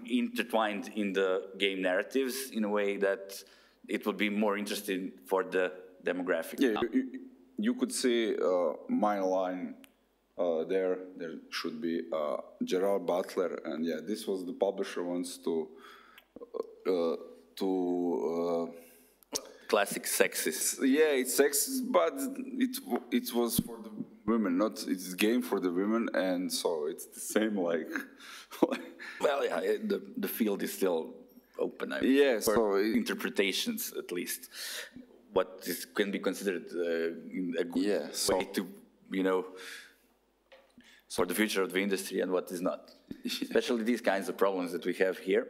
intertwined in the game narratives in a way that it would be more interesting for the demographic.
Yeah, you could see my line there should be Gerard Butler, and yeah, this was the publisher wants to
classic sexist.
Yeah, it's sexist, but it was for the women, not it's a game for the women, and so it's the same like.
Well, yeah, the field is still open. I mean,
yeah,
for
so
interpretations at least. What can be considered a good way to, for the future of the industry and what is not. Especially these kinds of problems that we have here.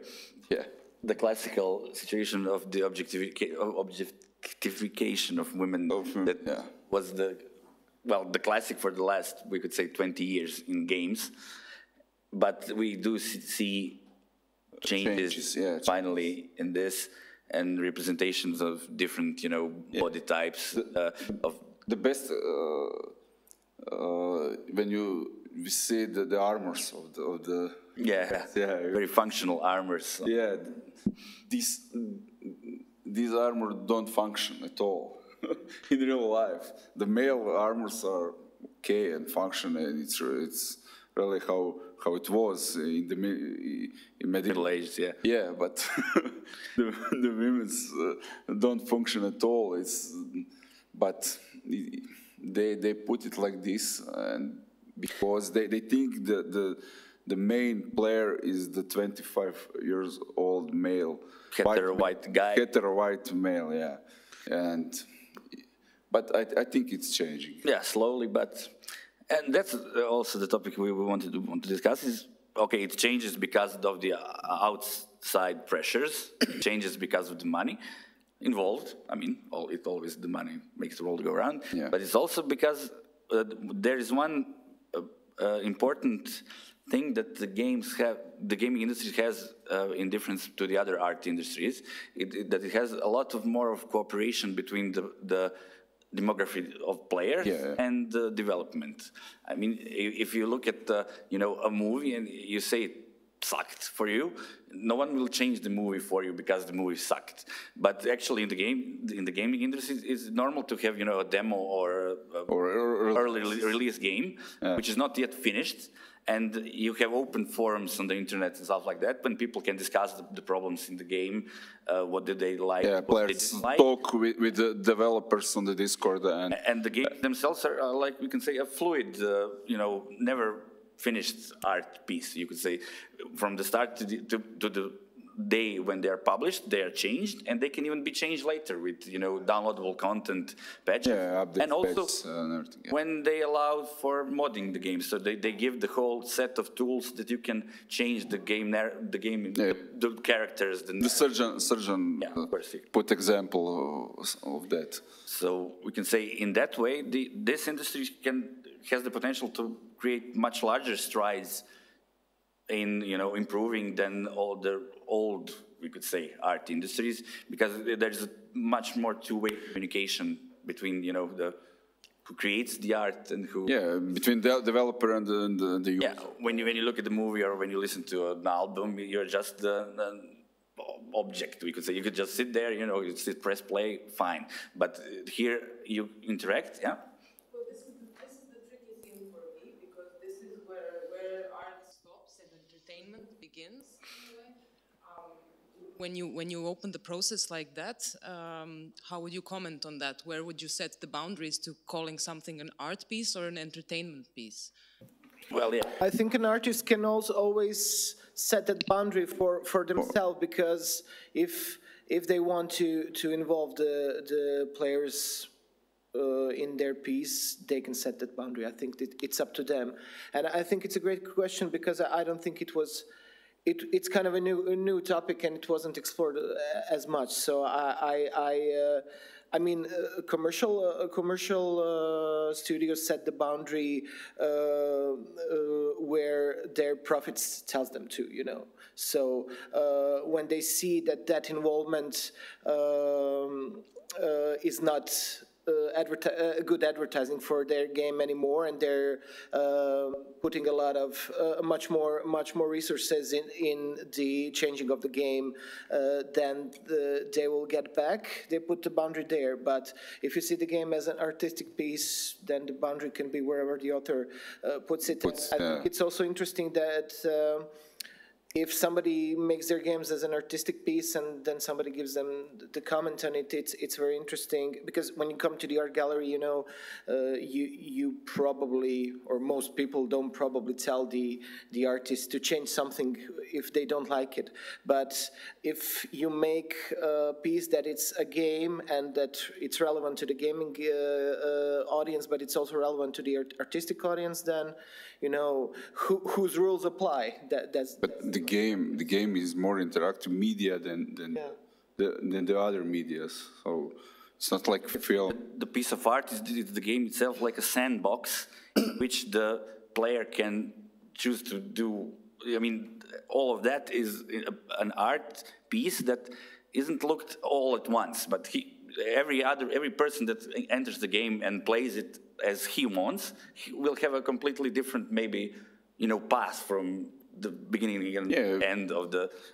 Yeah.
The classical situation of the objectification of women was the classic for the last, we could say, 20 years in games. But we do see changes finally in this, and representations of different, body types.
The best when you see the armors of the
very functional armors.
Yeah, these armor don't function at all in real life. The male armors are okay and function, and it's really how it was in the Middle
Ages, yeah.
Yeah, but the women's don't function at all. But they put it like this, and because they think the main player is the 25 years old male,
white guy,
white male, yeah, but I think it's changing.
Yeah, slowly, and that's also the topic we want to discuss is, okay, it changes because of the outside pressures, it changes because of the money involved. I mean, the money makes the world go around, but it's also because there is one important thing that the gaming industry has in difference to the other art industries, that it has a lot more of cooperation between the demography of players and development. I mean, if you look at a movie and you say it sucked for you, no one will change the movie for you because the movie sucked. But actually, in the gaming industry, it's normal to have a demo or early release game, which is not yet finished. And you have open forums on the internet and stuff like that, when people can discuss the problems in the game, what did they like,
what players they like. Talk with the developers on the Discord.
And the games themselves are like, we can say, a fluid, never finished art piece, you could say. From the start to the day when they are published, they are changed, and they can even be changed later with downloadable content patches.
Updates,
and also
patches, and everything,
when they allow for modding the game, so they give the whole set of tools that you can change the game, the characters. The
Srđan put example of that.
So we can say in that way, this industry has the potential to create much larger strides in improving than all the old, we could say, art industries, because there's a much more two-way communication between who creates the art and who
between the developer and the user.
When you look at the movie or when you listen to an album, you're just the object, we could say. You could just sit there, you sit, press play, fine. But here you interact,
begins. When you open the process like that, how would you comment on that? Where would you set the boundaries to calling something an art piece or an entertainment piece?
Well,
I think an artist can also always set that boundary for themselves, because if they want to involve the players in their piece, they can set that boundary. I think that it's up to them, and I think it's a great question, because I don't think it was. It's kind of a new topic, and it wasn't explored as much. So I mean, commercial studios set the boundary where their profits tells them to, So when they see that involvement is not good advertising for their game anymore, and they're putting a lot of much more resources in the changing of the game, then they will get back. They put the boundary there. But if you see the game as an artistic piece, then the boundary can be wherever the author puts it. I think it's also interesting that if somebody makes their games as an artistic piece and then somebody gives them the comment on it, it's very interesting, because when you come to the art gallery, you probably, or most people don't probably tell the artist to change something if they don't like it. But if you make a piece that it's a game and that it's relevant to the gaming audience, but it's also relevant to the artistic audience, then whose rules apply.
The game is more interactive media than the other medias. So it's not like film.
The piece of art is the game itself, like a sandbox in which the player can choose to do. I mean, all of that is an art piece that isn't looked all at once, but every person that enters the game and plays it as he wants, he will have a completely different, maybe, path from the beginning and end of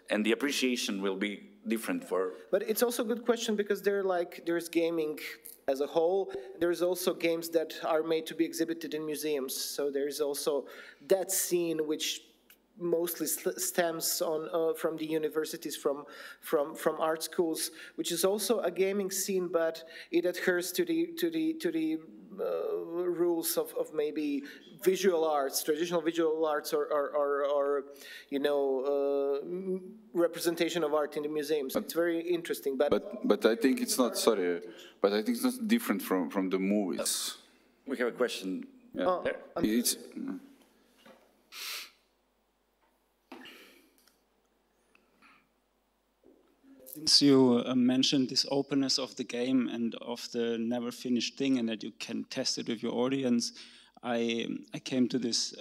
and the appreciation will be different for.
But it's also a good question, because there's gaming as a whole. There's also games that are made to be exhibited in museums. So there's also that scene which mostly stems from the universities, from art schools, which is also a gaming scene, but it adheres to the rules of maybe visual arts, traditional visual arts, or representation of art in the museums. It's very interesting.
But I think it's not. Sorry, but I think it's not different from the movies.
We have a question.
There. It's.
Since you mentioned this openness of the game and of the never finished thing, and that you can test it with your audience, I came to this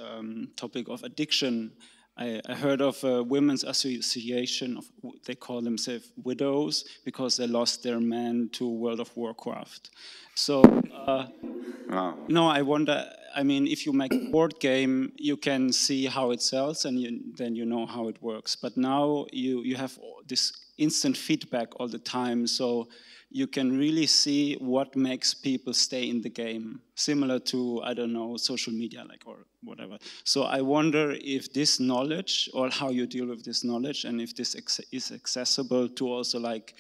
topic of addiction. I heard of a women's association, they call themselves widows, because they lost their man to World of Warcraft. So, no, I wonder, I mean, if you make a board game, you can see how it sells, and then you know how it works. But now you have this instant feedback all the time, so you can really see what makes people stay in the game, similar to, I don't know, social media, like, or whatever. So I wonder if this knowledge, or how you deal with this knowledge, and if this is accessible to also like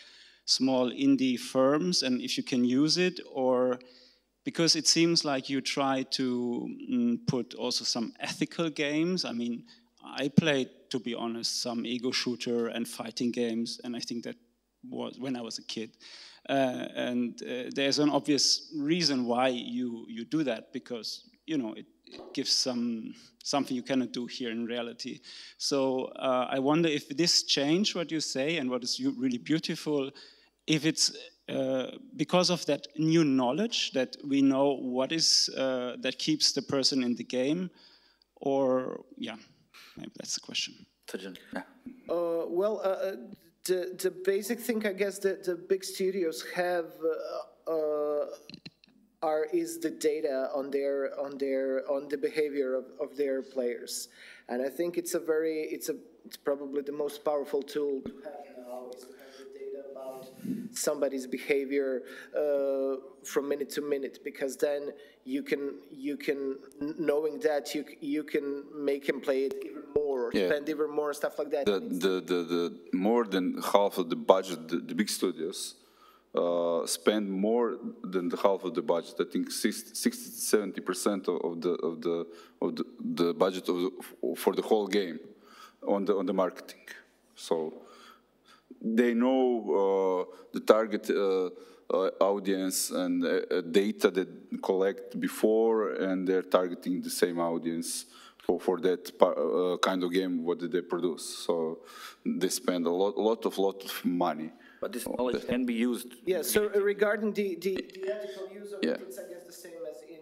small indie firms, and if you can use it, or because it seems like you try to put also some ethical games. I mean, I played, to be honest, some ego shooter and fighting games, and I think that was when I was a kid. There's an obvious reason why you do that, because you know it gives something you cannot do here in reality. So I wonder if this change what you say, and what is really beautiful, if it's because of that new knowledge that we know what is that keeps the person in the game, or yeah, maybe that's the question.
Srđan, yeah.
The basic thing, I guess, that the big studios have is the data on the behavior of their players, and I think it's probably the most powerful tool to have now, is to have the data about somebody's behavior from minute to minute, because then you can knowing that you can make him play it even more, spend even more, stuff like that.
The more than half of the budget, the big studios spend more than the half of the budget. I think 60-70% of the budget for the whole game on the marketing. So they know the target audience and data that collect before, and they're targeting the same audience for that kind of game what did they produce. So they spend a lot of money.
But this knowledge can be used.
Yeah. So regarding the ethical use of it, it's I guess the same as in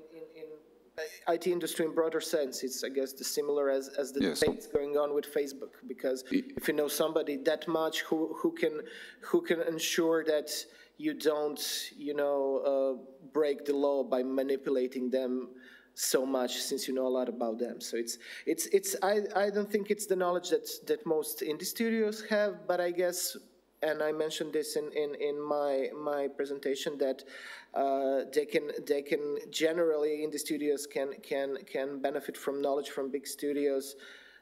IT industry in broader sense. It's I guess the similar as the debates going on with Facebook, because if you know somebody that much who can ensure that you don't break the law by manipulating them so much, since you know a lot about them. So I don't think it's the knowledge that most indie studios have, but I guess, and I mentioned this in my presentation, that they can generally, indie studios can benefit from knowledge from big studios,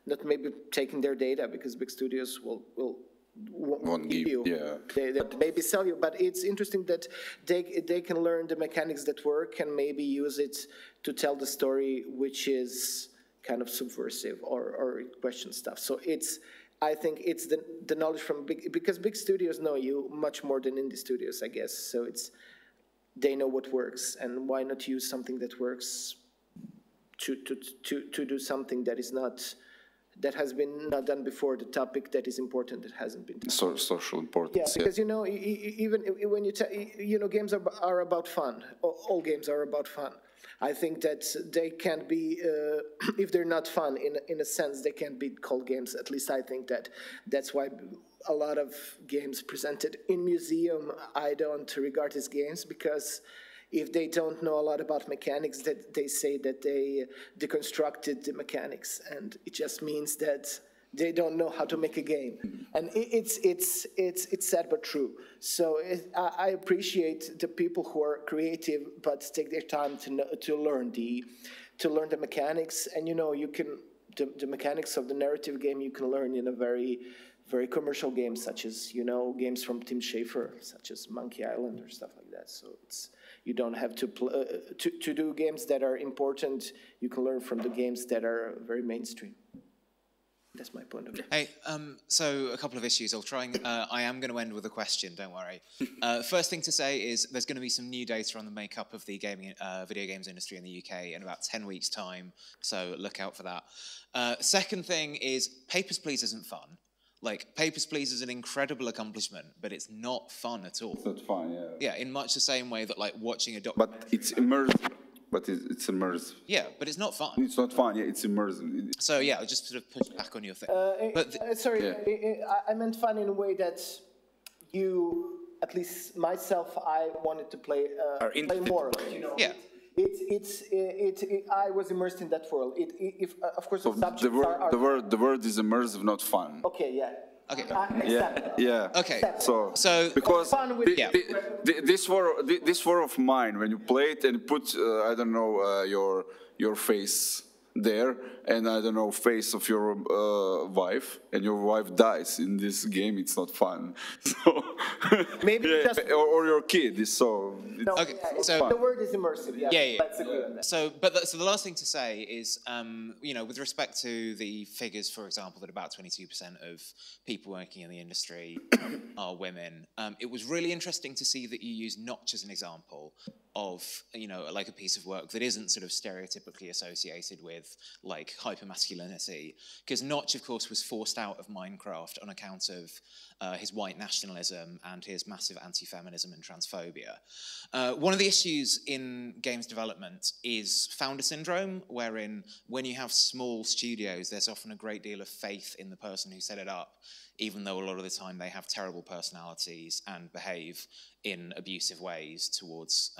not maybe taking their data, because big studios won't give you. Yeah. They maybe sell you, but it's interesting that they can learn the mechanics that work and maybe use it to tell the story, which is kind of subversive or question stuff. So I think it's the knowledge from because big studios know you much more than indie studios, I guess. So they know what works, and why not use something that works to do something that has been not done before, the topic that is important that hasn't been done.
Social importance.
Yeah, because even when you games are about fun. All games are about fun. I think that they can't be, if they're not fun in a sense, they can't be called games. At least I think that's why a lot of games presented in museum I don't regard as games, because if they don't know a lot about mechanics, that they say that they deconstructed the mechanics, and it just means that they don't know how to make a game. And it's sad but true. So I appreciate the people who are creative but take their time to learn the mechanics. And you can the mechanics of the narrative game you can learn in a very very commercial games, such as games from Tim Schafer, such as Monkey Island or stuff like that. So you don't have to do games that are important. You can learn from the games that are very mainstream. That's my point of view.
Hey, so a couple of issues. I am going to end with a question, don't worry. First thing to say is there's going to be some new data on the makeup of the video games industry in the UK in about 10 weeks' time, so look out for that. Second thing is Papers, Please isn't fun. Like, Papers, Please is an incredible accomplishment, but it's not fun at all.
It's not fun, yeah.
Yeah, in much the same way that, like, watching a
But it's immersive. but it's immersive.
Yeah, but it's not fun.
It's not fun. Yeah, it's immersive.
So yeah, I'll just sort of push back on your thing.
Sorry,
Yeah.
I meant fun in a way that you, at least myself, I wanted to play more. You know?
Yeah.
I was immersed in that world. Of course,
So the word is immersive, not fun.
Okay, yeah.
Okay.
Yeah.
Okay.
So because this war of mine, when you play it and you put I don't know your face there, and I don't know face of your wife, and your wife dies in this game, it's not fun. So
maybe just
or your kid is so.
No,
okay.
Yeah,
So
the word is immersive. Yeah. That's a good one.
So the last thing to say is, you know, with respect to the figures, for example, that about 22% of people working in the industry are women. It was really interesting to see that you use Notch as an example of, you know, like a piece of work that isn't sort of stereotypically associated with like hypermasculinity, because Notch, of course, was forced out of Minecraft on account of his white nationalism and his massive anti-feminism and transphobia. One of the issues in games development is founder syndrome, wherein when you have small studios, there's often a great deal of faith in the person who set it up, even though a lot of the time they have terrible personalities and behave in abusive ways towards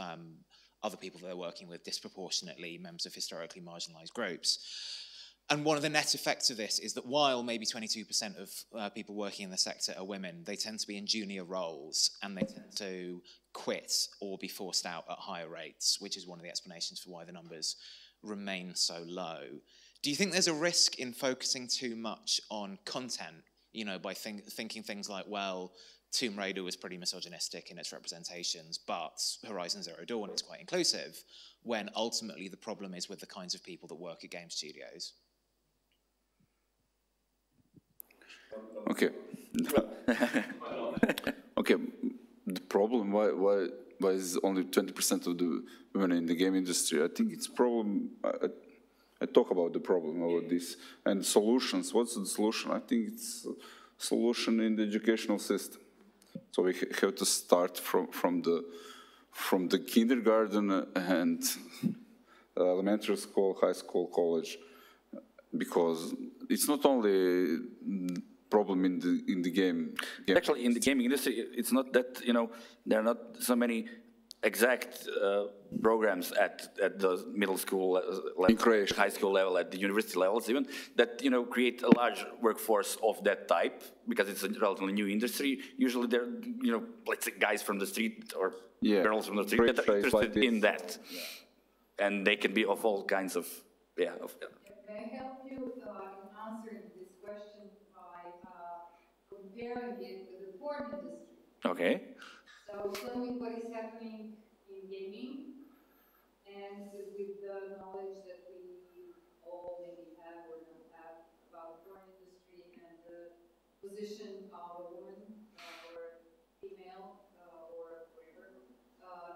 other people that they're working with, disproportionately members of historically marginalized groups. And one of the net effects of this is that while maybe 22% of people working in the sector are women, they tend to be in junior roles, and they tend to quit or be forced out at higher rates, which is one of the explanations for why the numbers remain so low. Do you think there's a risk in focusing too much on content, you know, by thinking things like, well, Tomb Raider was pretty misogynistic in its representations, but Horizon Zero Dawn is quite inclusive, when ultimately the problem is with the kinds of people that work at game studios?
Okay. Okay. The problem, why is only 20% of the women in the game industry? I think it's problem. I talk about the problem about this and solutions. What's the solution? I think it's a solution in the educational system. So we have to start from the kindergarten and elementary school, high school, college, because it's not only problem in the game.
Actually, in the gaming industry, it's not that, you know, there are not so many exact programs at the middle school level, high school level, at the university levels even, that, you know, create a large workforce of that type, because it's a relatively new industry. Usually they're, you know, let's say guys from the street or girls from the street that are interested in that. Yeah. And they can be of all kinds of,
May I help you in answering this question by comparing it with the porn industry?
Okay.
So tell me what is happening in gaming, and with the knowledge that we all maybe have or don't have about the porn industry and the position of a woman or female or whatever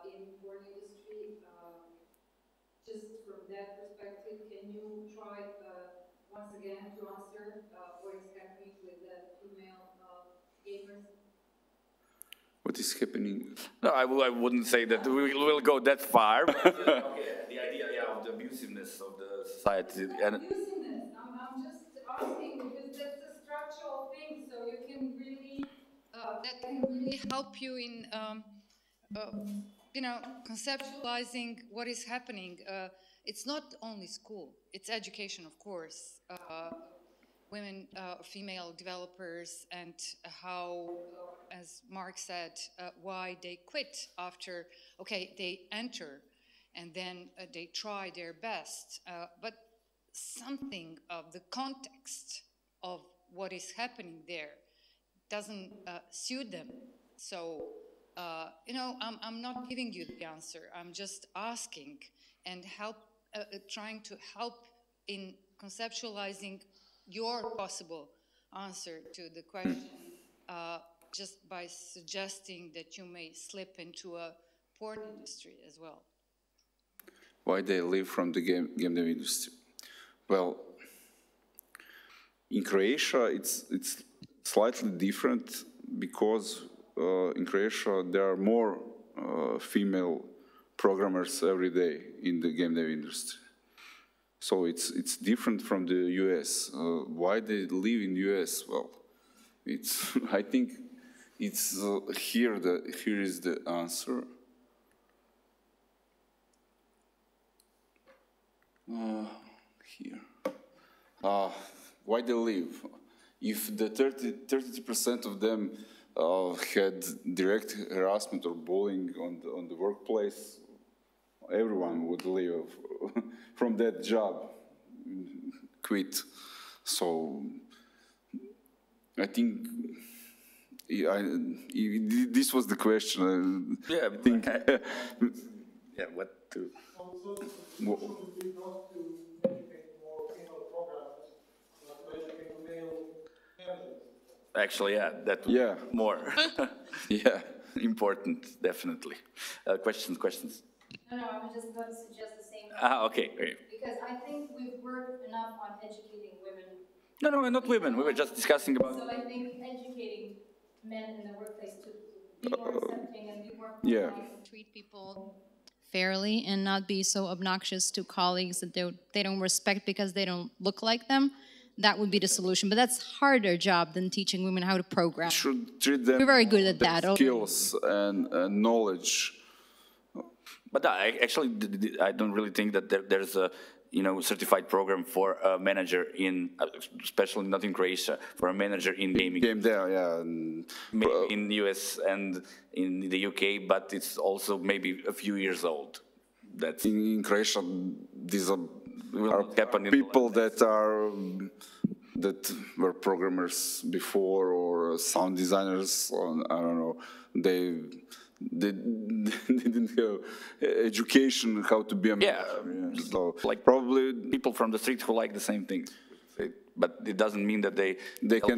in the porn industry. Just from that perspective, can you try once again to answer what is happening with the female gamers?
What is happening?
No, I wouldn't say that we will go that far. But, okay, the idea of the abusiveness of the society.
And abusiveness. I'm just asking because that's a structural thing, so you can really that can really help you in you know, conceptualizing what is happening. It's not only school; it's education, of course. Women, female developers, and how, as Mark said, why they quit after, okay, they enter and then they try their best, but something of the context of what is happening there doesn't suit them. So, you know, I'm not giving you the answer. I'm just asking and trying to help in conceptualizing your possible answer to the question, just by suggesting that you may slip into a porn industry as well.
Why they leave from the game dev industry? Well, in Croatia it's slightly different, because in Croatia there are more female programmers every day in the game dev industry. So it's different from the US. Why they live in US? Well, it's I think it's here is the answer. Here. Why they live? If the 30% of them had direct harassment or bullying on the workplace, everyone would leave from that job, quit. So I think this was the question.
Yeah,
I think.
Yeah, what to? Actually, yeah, that would be more
yeah,
important, definitely. Questions?
No, I was just going to suggest the same thing.
Okay, great.
Because I think we've worked enough on educating women.
No, not women. We were just discussing about.
So I think educating men in the workplace to be more accepting and be more polite, treat people fairly, and not be so obnoxious to colleagues that they don't respect because they don't look like them. That would be the solution, but that's harder job than teaching women how to program.
Should treat them.
We're very good at that.
Skills and knowledge.
But I don't really think that there's a certified program for a manager in, especially not in Croatia, for a manager in gaming.
Game there, yeah.
Maybe in the US and in the UK, but it's also maybe a few years old. That's
in Croatia. These are people that were programmers before or sound designers. Or, I don't know. They didn't have education how to be a manager.
Yeah,
so
like
probably
people from the street who like the same things. But it doesn't mean that their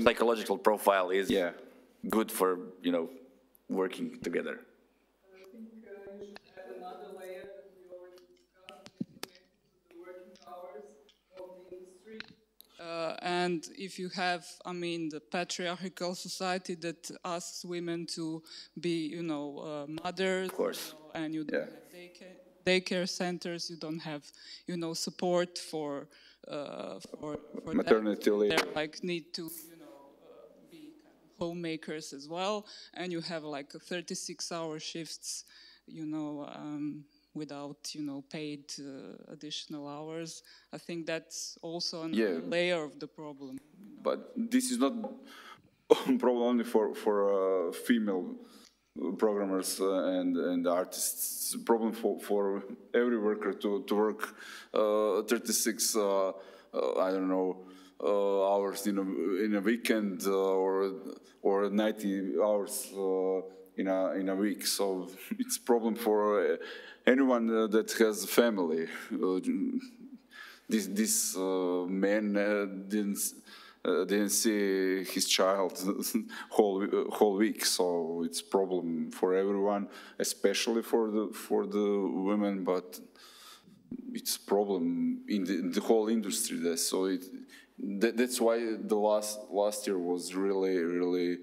psychological profile is good for working together.
And if you have, the patriarchal society that asks women to be, mothers,
of course,
and you don't have daycare centers, you don't have, support for
maternity leave.
They need to, be kind of homemakers as well, and you have 36-hour shifts, without, paid additional hours. I think that's also another layer of the problem.
But this is not a problem only for female programmers and artists. It's a problem for every worker to work 36, hours in a weekend or 90 hours in a week. So it's a problem for anyone that has a family. This man didn't see his child whole week, so it's a problem for everyone, especially for the women. But it's a problem in the whole industry. So that's why the last year was really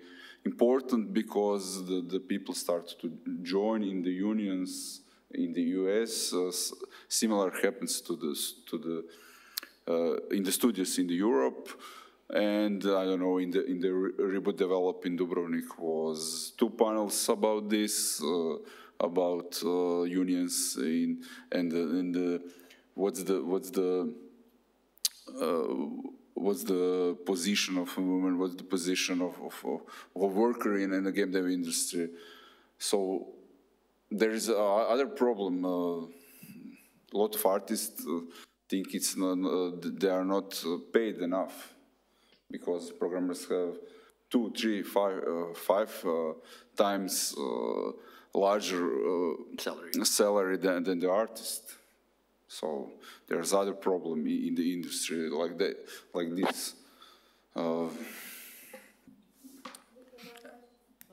important, because the people start to join in the unions. In the US, similar happens in the studios in the Europe, and I don't know, in the RiHub Develop in Dubrovnik was 2 panels about this, about unions and what's the position of a woman, what's the position of a worker in the game dev industry. So there is other problem. A lot of artists think they are not paid enough, because programmers have 2, 3, 5 times larger salary than the artist. So there's other problem in the industry like this.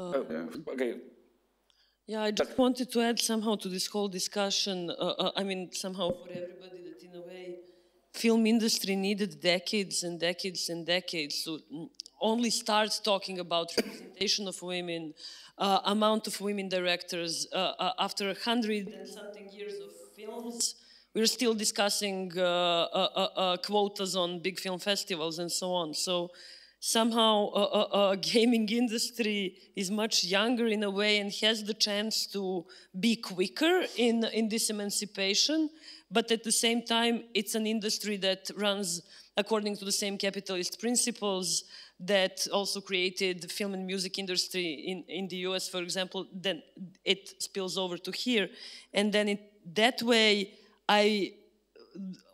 Okay.
Yeah, I just wanted to add somehow to this whole discussion, somehow for everybody, that in a way, film industry needed decades and decades and decades to only start talking about representation of women, amount of women directors. After 100 and something years of films, we're still discussing quotas on big film festivals and so on. So somehow gaming industry is much younger in a way and has the chance to be quicker in this emancipation. But at the same time, it's an industry that runs according to the same capitalist principles that also created the film and music industry in the US, for example. Then it spills over to here. And then that way, I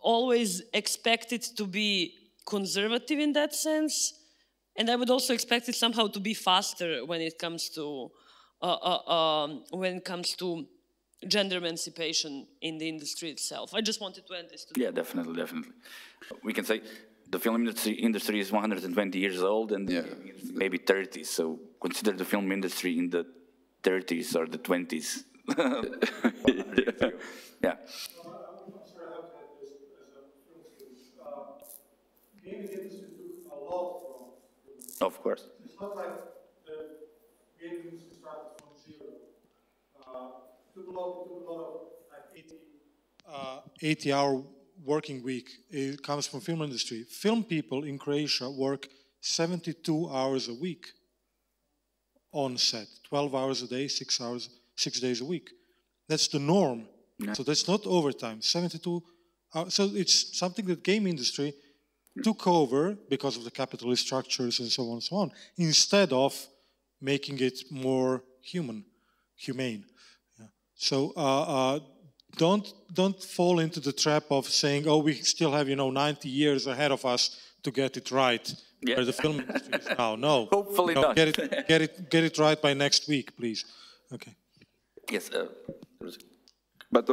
always expect it to be conservative in that sense. And I would also expect it somehow to be faster when it comes to gender emancipation in the industry itself. I just wanted to end this.
Yeah, definitely, definitely. We can say the film industry is 120 years old and maybe 30. So consider the film industry in the 30s or the 20s. Yeah.
Gaming industry took a lot from films.
Of course.
It's not like the gaming industry started from zero. Took a lot of like 80-hour working week. It comes from film industry. Film people in Croatia work 72 hours a week on set, 12 hours a day, 6 days a week. That's the norm. Yeah. So that's not overtime. 72 hours. So it's something that game industry took over because of the capitalist structures and so on and so on, instead of making it more humane. Yeah. So don't fall into the trap of saying, oh, we still have 90 years ahead of us to get it right. Yeah. Where the film industry is now. No,
hopefully not.
Get it right by next week, please. Okay.
Yes.
But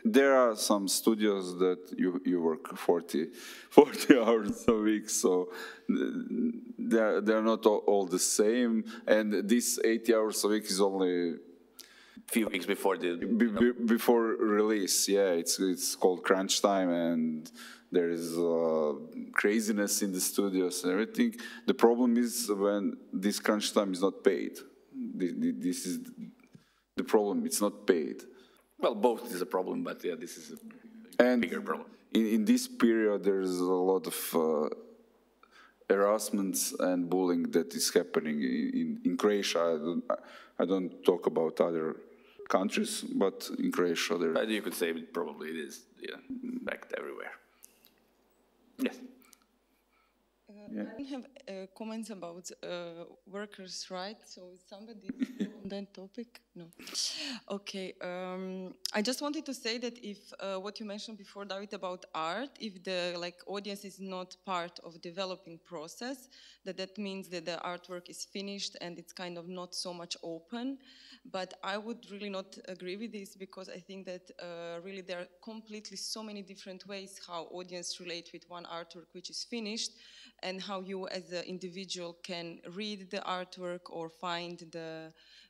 there are some studios that you work 40 hours a week, so they're not all the same. And this 80 hours a week is only
few weeks before
before release. Yeah, it's called crunch time, and there is craziness in the studios and everything. The problem is when this crunch time is not paid. This is the problem. It's not paid.
Well, both is a problem, but yeah, this is a bigger problem.
In this period, there's a lot of harassments and bullying that is happening in Croatia. I don't talk about other countries, but in Croatia, there.
You could say probably it is, yeah, backed everywhere. Yes.
I don't have comments about workers' rights, so somebody on that topic? No. Okay. I just wanted to say that if what you mentioned before, David, about art, if the audience is not part of developing process, that means that the artwork is finished and it's kind of not so much open. But I would really not agree with this, because I think that really there are completely so many different ways how audience relate with one artwork which is finished, and how you as an individual can read the artwork or find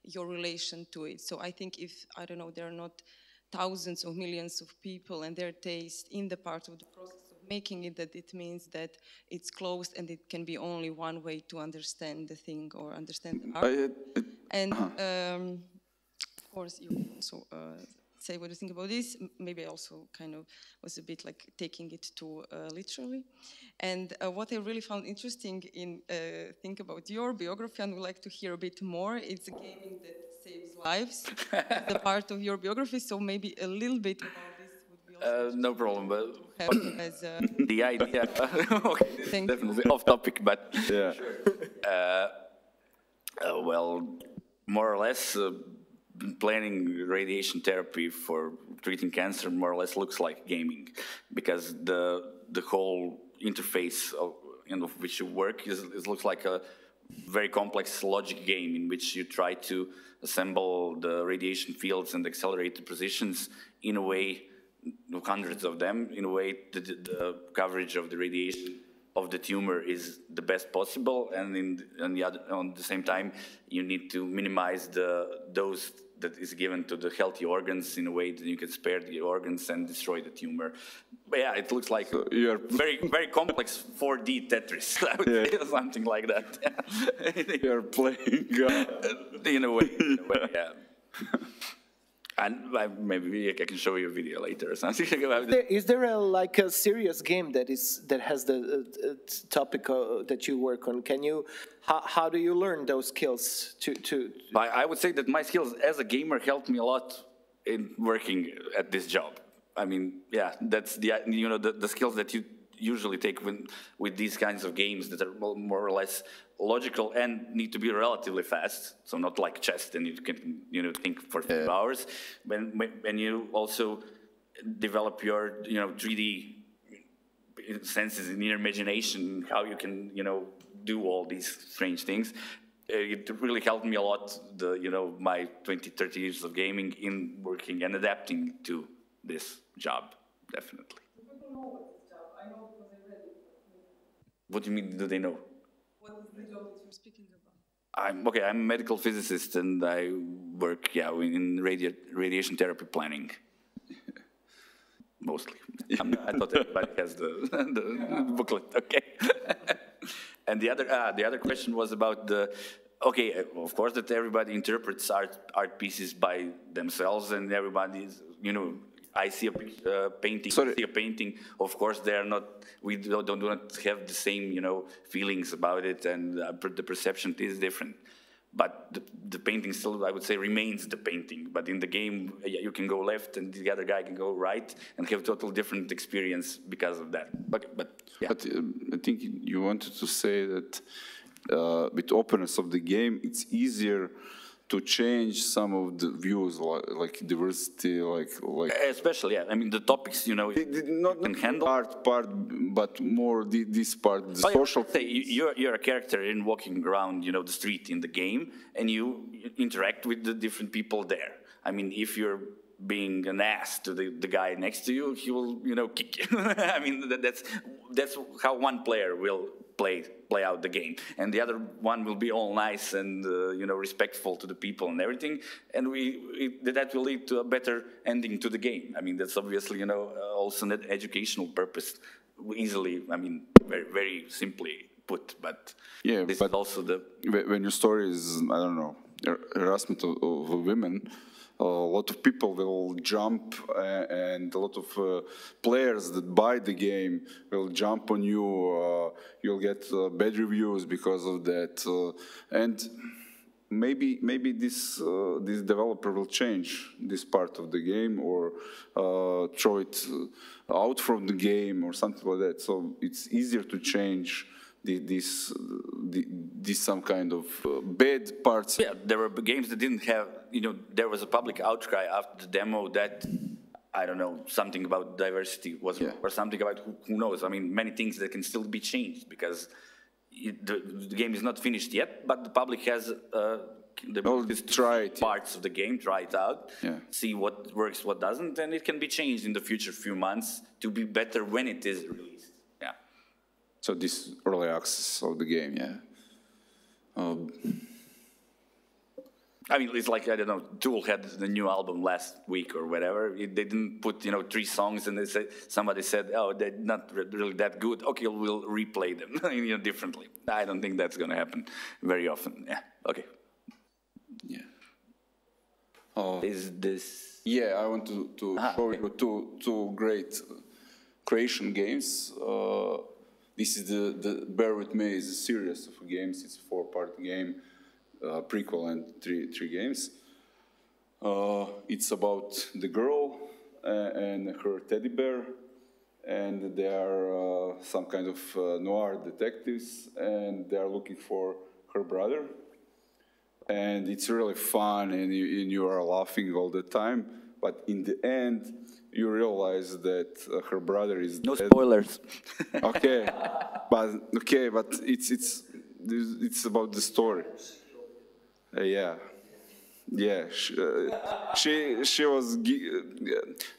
your relation to it. So I think if, I don't know, there are not thousands or millions of people and their taste in the part of the process of making it, that it means that it's closed and it can be only one way to understand the thing or understand the art. And of course, you also say what you think about this. Maybe I also kind of was a bit taking it too literally. And what I really found interesting in think about your biography, and would like to hear a bit more, it's a gaming that saves lives, the part of your biography. So maybe a little bit about this would be also
no problem, but
as
the idea. Okay, definitely off topic, but yeah. Sure. Well, more or less. Planning radiation therapy for treating cancer more or less looks like gaming, because the whole interface of which you work looks like a very complex logic game in which you try to assemble the radiation fields and accelerate the positions in a way, hundreds of them, in a way that the coverage of the radiation of the tumor is the best possible, and on the same time you need to minimize the dose that is given to the healthy organs in a way that you can spare the organs and destroy the tumor. But yeah, it looks like you're very complex 4D Tetris, I would say, or something like that.
You're playing
in a way, yeah. And maybe I can show you a video later or something about it.
Is there a serious game that has the topic that you work on? Can you how do you learn those skills to?
I would say that my skills as a gamer helped me a lot in working at this job. I mean, yeah, that's the skills that you usually take with these kinds of games that are more or less logical and need to be relatively fast. So not like chess, then you can think for 5 hours. When you also develop your 3D senses in your imagination, how you can do all these strange things. It really helped me a lot. My 20-30 years of gaming in working and adapting to this job, definitely. What do you mean, do they know?
What is the job that you're speaking about?
I'm a medical physicist and I work, in radiation therapy planning. Mostly. I thought everybody has the booklet, okay. And the other question was about of course that everybody interprets art pieces by themselves and everybody's, I see a painting, you see a painting, of course we do not have the same, feelings about it, and the perception is different. But the painting still, I would say, remains the painting. But in the game, you can go left and the other guy can go right and have totally different experience because of that. But yeah.
But I think you wanted to say that with openness of the game, it's easier to change some of the views, like diversity, like
especially, yeah. I mean, the topics,
not
can handle
art part, but more this part, the social.
Say you're a character in walking around, the street in the game, and you interact with the different people there. I mean, if you're being an ass to the guy next to you, he will, kick you. I mean, that's how one player will play out the game, and the other one will be all nice and respectful to the people and everything, and that will lead to a better ending to the game. I mean, that's obviously also an educational purpose, easily. I mean, very very simply put, but
yeah,
this
but
is also
when your story is, I don't know, harassment of women. A lot of people will jump, and a lot of players that buy the game will jump on you. You'll get bad reviews because of that, and maybe this developer will change this part of the game or throw it out from the game or something like that. So it's easier to change this some kind of bad parts.
Yeah, there were games that didn't have, there was a public outcry after the demo that, I don't know, something about diversity was, or something about who knows. I mean, many things that can still be changed because the game is not finished yet, but the public has parts of the game, try it out, see what works, what doesn't, and it can be changed in the future few months to be better when it is released.
So this early access of the game,
I mean, it's like, I don't know, Tool had the new album last week or whatever. They didn't put, 3 songs, and somebody said, oh, they're not really that good. Okay, we'll replay them, differently. I don't think that's going to happen very often. Yeah, okay.
Yeah.
Is this...
Yeah, I want to show you two great creation games. This is the Bear With Me is a series of games. It's a 4-part game, prequel and three games. It's about the girl and her teddy bear, and they are some kind of noir detectives, and they are looking for her brother. And it's really fun, and you are laughing all the time. But in the end, you realize that her brother is
no
dead.
Spoilers.
Okay, but it's about the story. Yeah. She was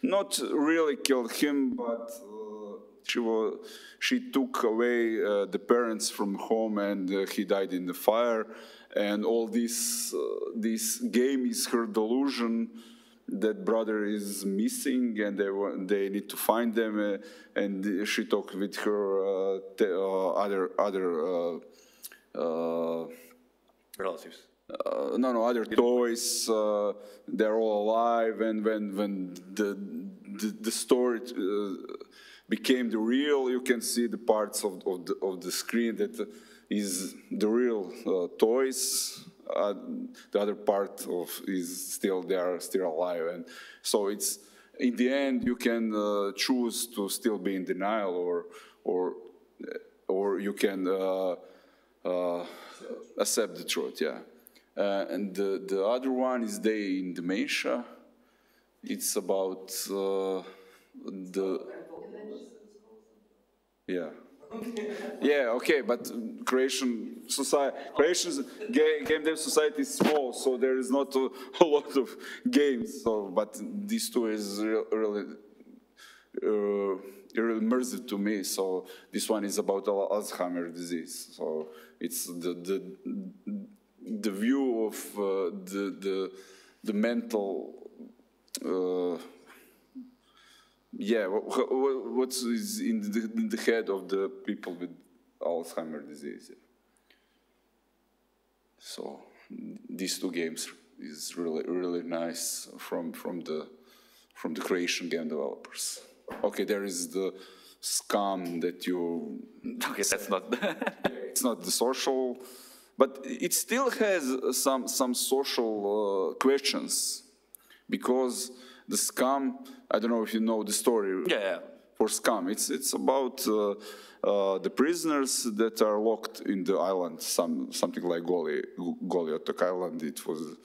not really killed him, but she took away the parents from home, and he died in the fire. And all this game is her delusion that brother is missing, and they need to find them. And she talked with her other
relatives.
No, other toys. They're all alive, and when the story became the real, you can see the parts of the screen that is the real toys. The other part is still, they are still alive, and so it's in the end you can choose to still be in denial, or you can accept the truth. Yeah. And the other one is Day in Dementia. It's about yeah, okay, but game dev society is small, so there is not a lot of games. So, but these two is really immersive to me. So this one is about Alzheimer's disease. So it's the view of the mental. What is in the head of the people with Alzheimer's disease. So these two games is really nice from the Croatian game developers. Okay, there is the Scum that you.
Okay, that's not.
It's not the social, but it still has some social questions, because the Scum. I don't know if you know the story.
Yeah.
For Scum, it's about the prisoners that are locked in the island, something like Goliotok Island. It was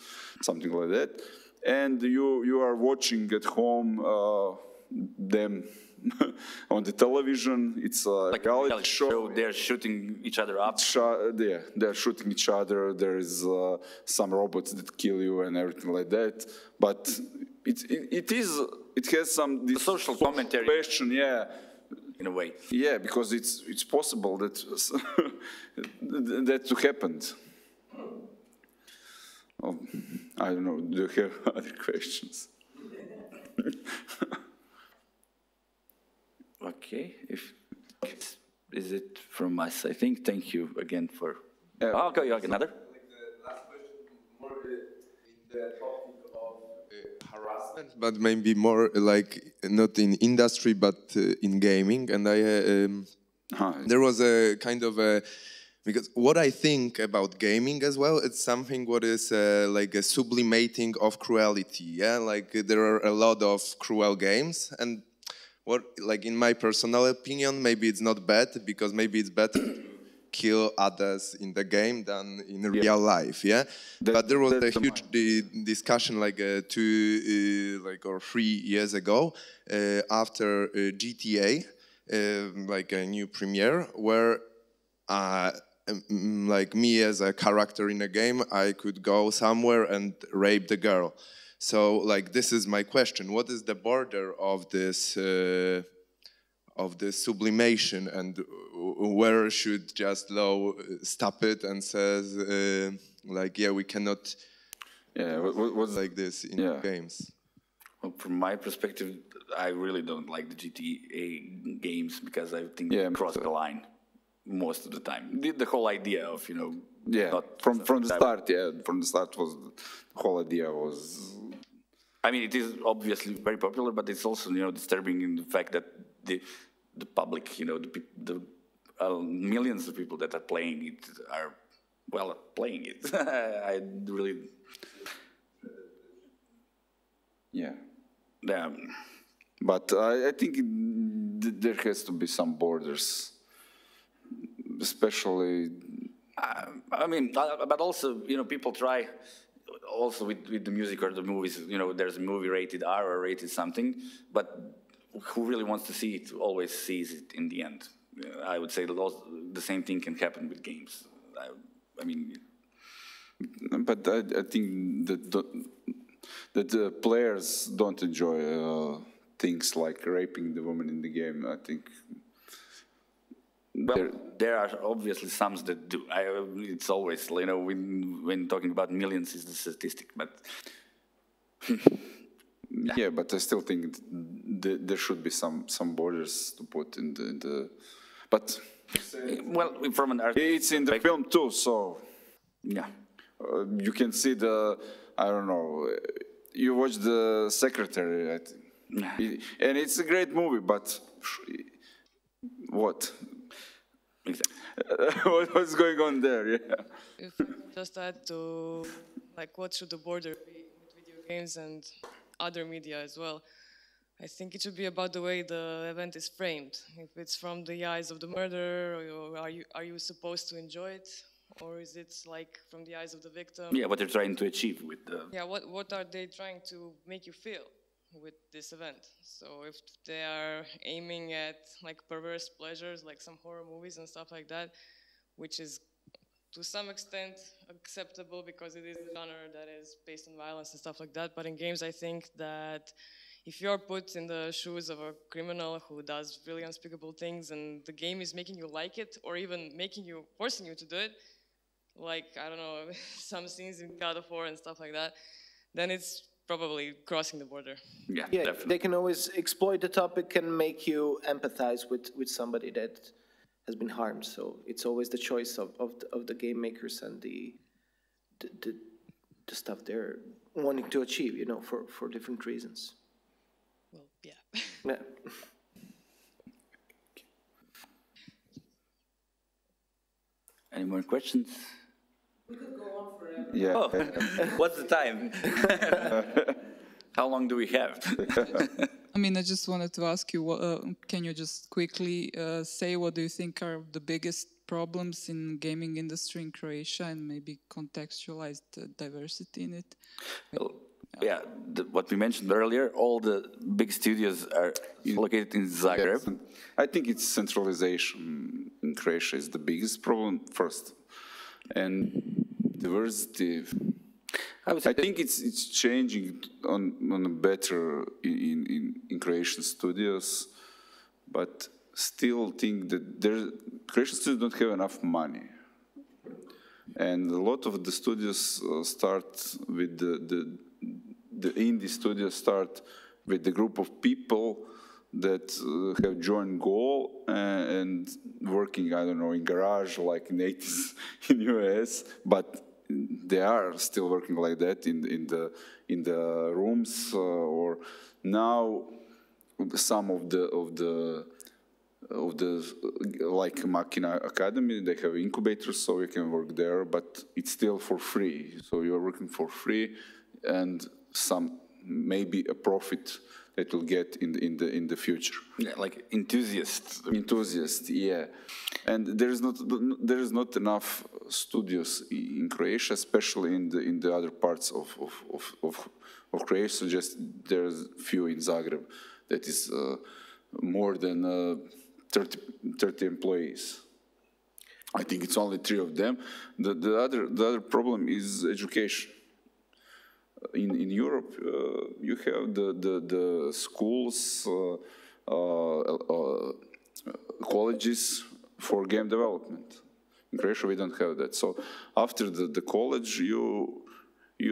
something like that, and you are watching at home them on the television. It's a
like
reality show.
They're shooting each other up.
They're shooting each other. There is some robots that kill you and everything like that. But it has some this
social commentary
question, yeah.
In a way.
Yeah, because it's possible that that happened. Oh, I don't know. Do you have other questions?
Okay, is it from us? I think. Thank you again for. Okay, you have another.
The last question, more in the topic of harassment, but maybe more like not in industry, but in gaming. And there was a kind of a. Because what I think about gaming as well, it's something what is like a sublimating of cruelty. Yeah, like there are a lot of cruel games, and what, like in my personal opinion, maybe it's not bad, because maybe it's better to kill others in the game than in real life. Yeah, but there was a huge discussion like 2 or 3 years ago after GTA, like a new premiere, where. Like me as a character in a game, I could go somewhere and rape the girl. So, like, this is my question: what is the border of this sublimation, and where should just law stop it and says, like, yeah, we cannot, what's like this in games?
Well, from my perspective, I really don't like the GTA games, because I think they cross the line. Most of the time, the whole idea of from the start, from the start was the whole idea was. I mean, it is obviously very popular, but it's also disturbing in the fact that the public, the millions of people that are playing it are playing it. I really.
Yeah. But I think there has to be some borders. Especially,
I mean, but also, people try, also with the music or the movies, there's a movie rated R or rated something, but who really wants to see it always sees it in the end. I would say the same thing can happen with games. I mean...
But I think that the players don't enjoy things like raping the woman in the game, I think...
Well, there are obviously some that do. It's always, when talking about millions is the statistic, but
Yeah, but I still think there should be some borders to put in the but
well, from an art,
it's in the film too, so
yeah,
you can see I don't know, you watch The Secretary, I think. And it's a great movie, but what? Exactly. What's going on there? Yeah.
If I can just add to, like, what should the border be with video games and other media as well? I think it should be about the way the event is framed. If it's from the eyes of the murderer, or are you supposed to enjoy it, or is it like from the eyes of the victim?
Yeah, what they're trying to achieve with the.
Yeah, what are they trying to make you feel with this event? So if they are aiming at like perverse pleasures, like some horror movies and stuff like that, which is to some extent acceptable because it is a genre that is based on violence and stuff like that. But in games, I think that if you're put in the shoes of a criminal who does really unspeakable things and the game is making you like it, or even forcing you to do it, like, I don't know, some scenes in God of War and stuff like that, then it's probably crossing the border.
Yeah, definitely. They can always exploit the topic and make you empathize with somebody that has been harmed. So it's always the choice of the game makers and the stuff they're wanting to achieve, you know, for different reasons.
Well, yeah.
Yeah.
Any more questions?
We could go on forever.
Yeah.
Oh, what's the time? How long do we have?
I mean, I just wanted to ask you, can you just quickly say what do you think are the biggest problems in gaming industry in Croatia and maybe contextualize the diversity in it?
Well, yeah, what we mentioned earlier, all the big studios are located in Zagreb.
Yes. I think it's centralization in Croatia is the biggest problem first. And diversity, I think it's changing on a better in Croatian studios, but still think that Croatian studios don't have enough money. And a lot of the studios start with the indie studios start with the group of people that have joined goal and working, I don't know, in garage like in 80s in US, but they are still working like that in the rooms. Or now some of the like Machina Academy, they have incubators, so you can work there, but it's still for free. So you're working for free, and some maybe a profit that will get in the future.
Yeah, like enthusiasts.
Enthusiasts, yeah. And there is not enough studios in Croatia, especially in the other parts of Croatia. So just there's few in Zagreb that is more than 30 employees. I think it's only 3 of them. The other problem is education. In Europe, you have the schools, colleges for game development. In Croatia, we don't have that. So after the college, you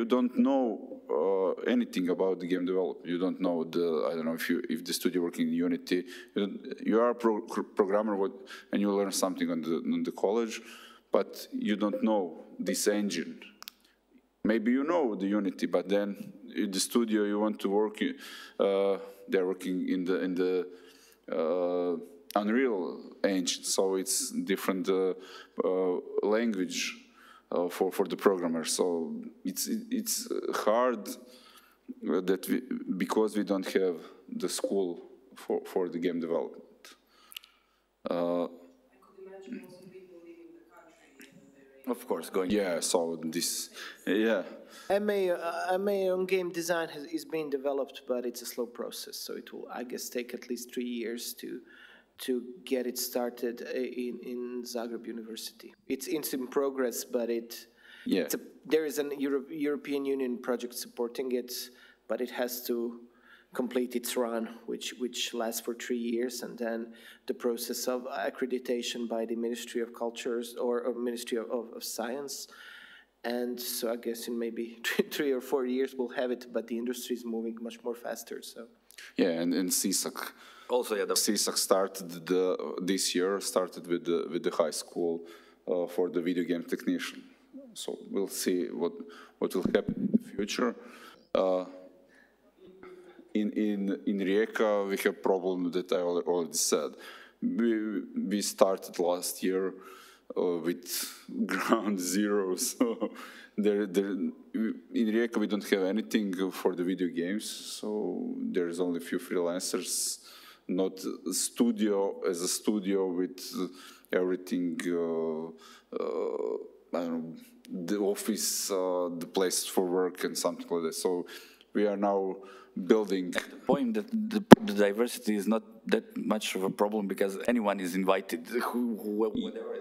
don't know anything about the game development. You don't know I don't know if the studio working in Unity. You are a programmer and you learn something on the college, but you don't know this engine. Maybe you know the Unity, but then in the studio you want to work. They're working in the Unreal engine, so it's different language for the programmer. So it's hard that because we don't have the school for the game development.
Of course, going.
Yeah, so this, yeah.
MA on game design is being developed, but it's a slow process. So it will, I guess, take at least 3 years to get it started in Zagreb University. It's in progress, but there is an European Union project supporting it, but it has to complete its run, which lasts for 3 years, and then the process of accreditation by the Ministry of Cultures or Ministry of Science, And so I guess in maybe 3 or 4 years we'll have it, but the industry is moving much more faster. So
yeah, and CSAC also, yeah, the CSAC started this year with the high school for the video game technician. So we'll see what will happen in the future. In Rijeka, we have problem that I already said. We started last year with ground zero, so in Rijeka we don't have anything for the video games, so there's only a few freelancers, not a studio as a studio with everything, I don't know, the office, the place for work and something like that. So we are now building.
The point that the diversity is not that much of a problem because anyone is invited, whatever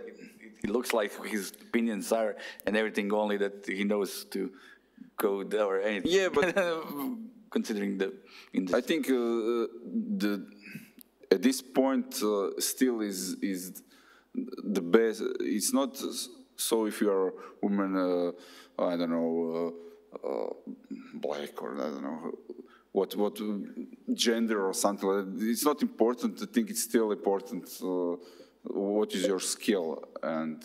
it looks like his opinions are and everything, only that he knows to go there or anything.
Yeah, but
considering the industry.
I think at this point still is the best. It's not so if you are a woman, I don't know, black or I don't know what gender or something like that. It's not important. I think it's still important. What is your skill and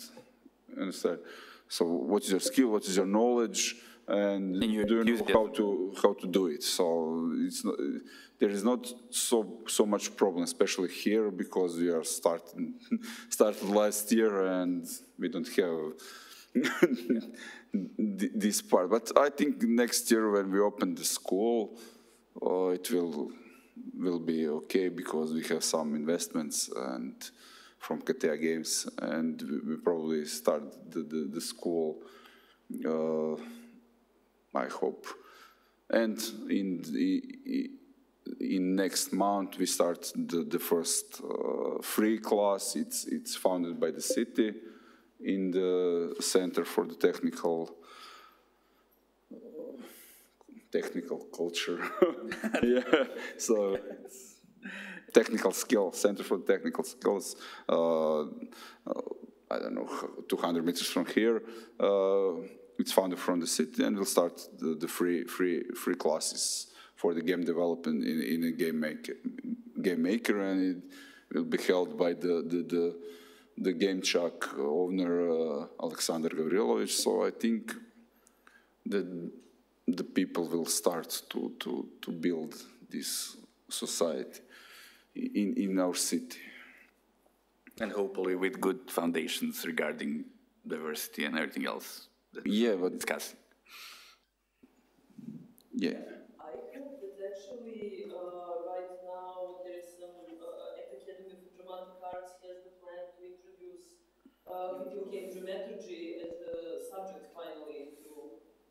understand? So what is your skill? What is your knowledge? And you do know how to do it. So it's not, there is not so much problem, especially here, because we are started last year and we don't have this part. But I think next year when we open the school, it will be okay because we have some investments and from Katea Games, and we probably start the school. I hope, and in next month we start the first free class. It's founded by the city in the Center for the Technical Culture. Yeah, so technical skills, Center for Technical Skills. I don't know, 200 meters from here. It's founded from the city, and we'll start the free classes for the game development in a game maker, and it will be held by the Game Chuck owner Alexander Gavrilovich. So I think that the people will start to build this society in our city,
and hopefully with good foundations regarding diversity and everything else.
Yeah, but
discussing.
Yeah.
I heard that actually right now there is some Academy of Dramatic Arts has the plan to introduce video game dramaturgy as a subject finally.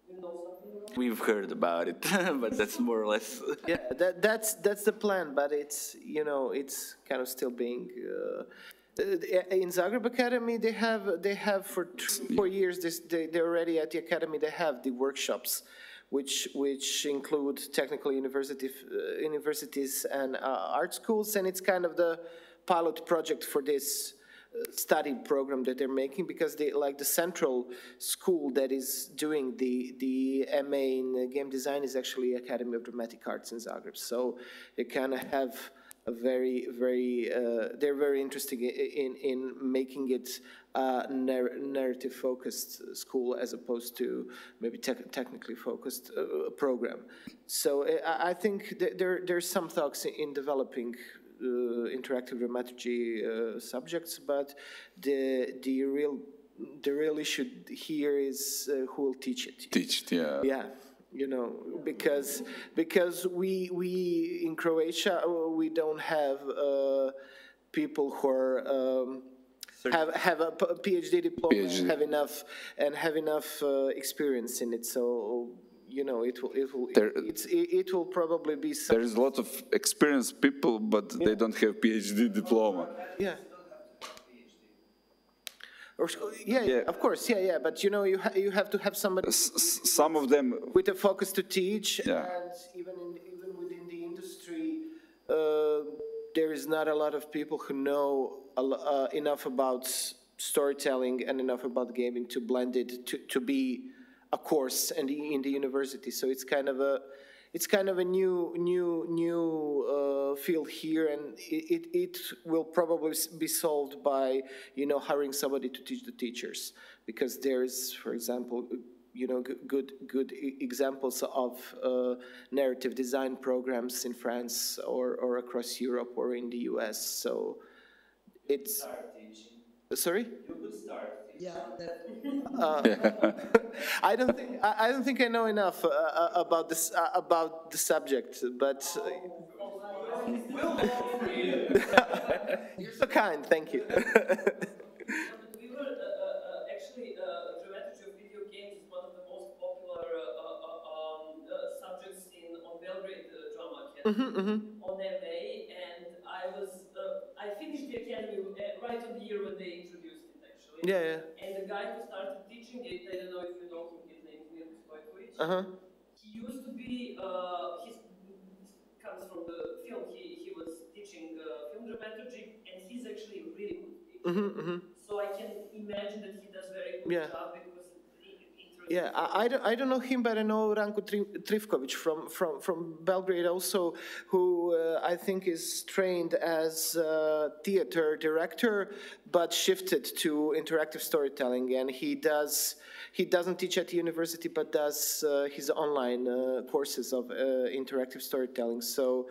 You know something about it?
We've heard about it, but that's more or less.
Yeah, that's the plan, but it's it's kind of still being. In Zagreb Academy, they have for 4 years. They're already at the academy. They have the workshops, which include technical universities and art schools, and it's kind of the pilot project for this study program that they're making, because they like the central school that is doing the MA in game design is actually Academy of Dramatic Arts in Zagreb. So they kind of have a they're very interested in making it a narrative focused school as opposed to maybe technically focused program. So I think there's some thoughts in developing interactive dramaturgy subjects, but the real issue here is who will teach it.
Teach it, yeah.
Yeah. Because we in Croatia we don't have people who are have a PhD diploma, have enough experience in it. So it will probably be.
There is a lot of experienced people, but they don't have PhD diploma.
Yeah. Yeah, of course, yeah. But you have to have somebody.
Some of them
with a focus to teach,
yeah.
And even within the industry, there is not a lot of people who know enough about storytelling and enough about gaming to blend it to be a course in the university. So it's kind of a new field here, and it will probably be solved by hiring somebody to teach the teachers, because there's, for example, good examples of narrative design programs in France or across Europe or in the US. So it's. Sorry?
You could start.
Yeah.
I don't think I know enough about this about the subject, but you're so kind. Thank you.
We were actually dramaturgy of video games is one of the most popular subjects on Belgrade Drama Academy on MA, and I finished the academy right on the year when they introduced it, actually.
Yeah.
And the guy who started teaching it, I don't know if you know him, his name is Mirko Stojkovic. He used to be, he comes from the film, he was teaching film dramaturgy, and he's actually a really good teacher. So I can imagine that he does very good job, because
yeah, I don't know him, but I know Ranko Trivkovic from Belgrade also, who I think is trained as a theater director, but shifted to interactive storytelling, and he doesn't teach at the university, but does his online courses of interactive storytelling. So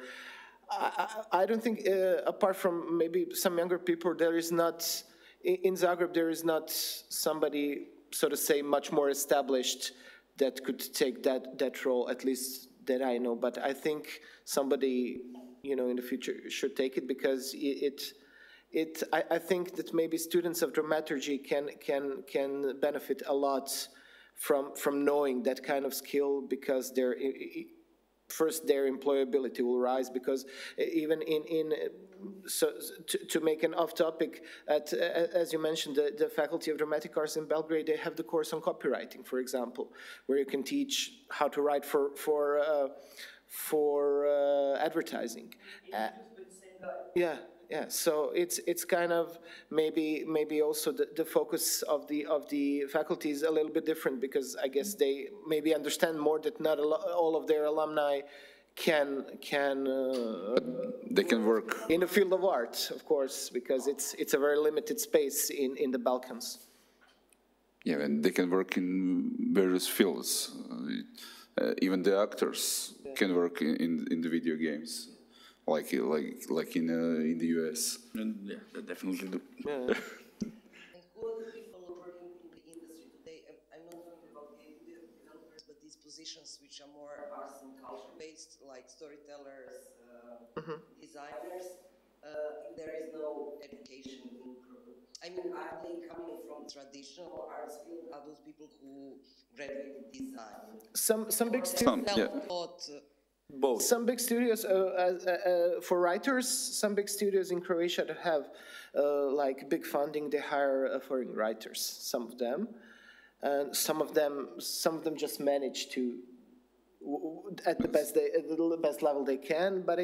I don't think, apart from maybe some younger people, there is not, in Zagreb, there is not somebody, so to say, much more established that could take that role, at least that I know. But I think somebody, in the future should take it, because I think that maybe students of dramaturgy can benefit a lot from knowing that kind of skill, because first their employability will rise, because even so to make an off-topic, as you mentioned, the Faculty of Dramatic Arts in Belgrade, they have the course on copywriting, for example, where you can teach how to write for advertising. Yeah. So it's kind of maybe also the focus of the faculty is a little bit different, because I guess they maybe understand more that not all of their alumni can
they can work
in the field of art, of course, because it's a very limited space in the Balkans.
Yeah, and they can work in various fields. Even the actors can work in the video games, like in the US.
And yeah, they definitely do.
Yeah.
Positions which are more arts and culture based, like storytellers, designers, there is no education in I mean, are they coming from traditional arts field? Are those people who graduated design?
Some big studios.
Both.
Some big studios for writers. Some big studios in Croatia that have like big funding. They hire foreign writers. Some of them. And some of them just manage to, at the best level they can. But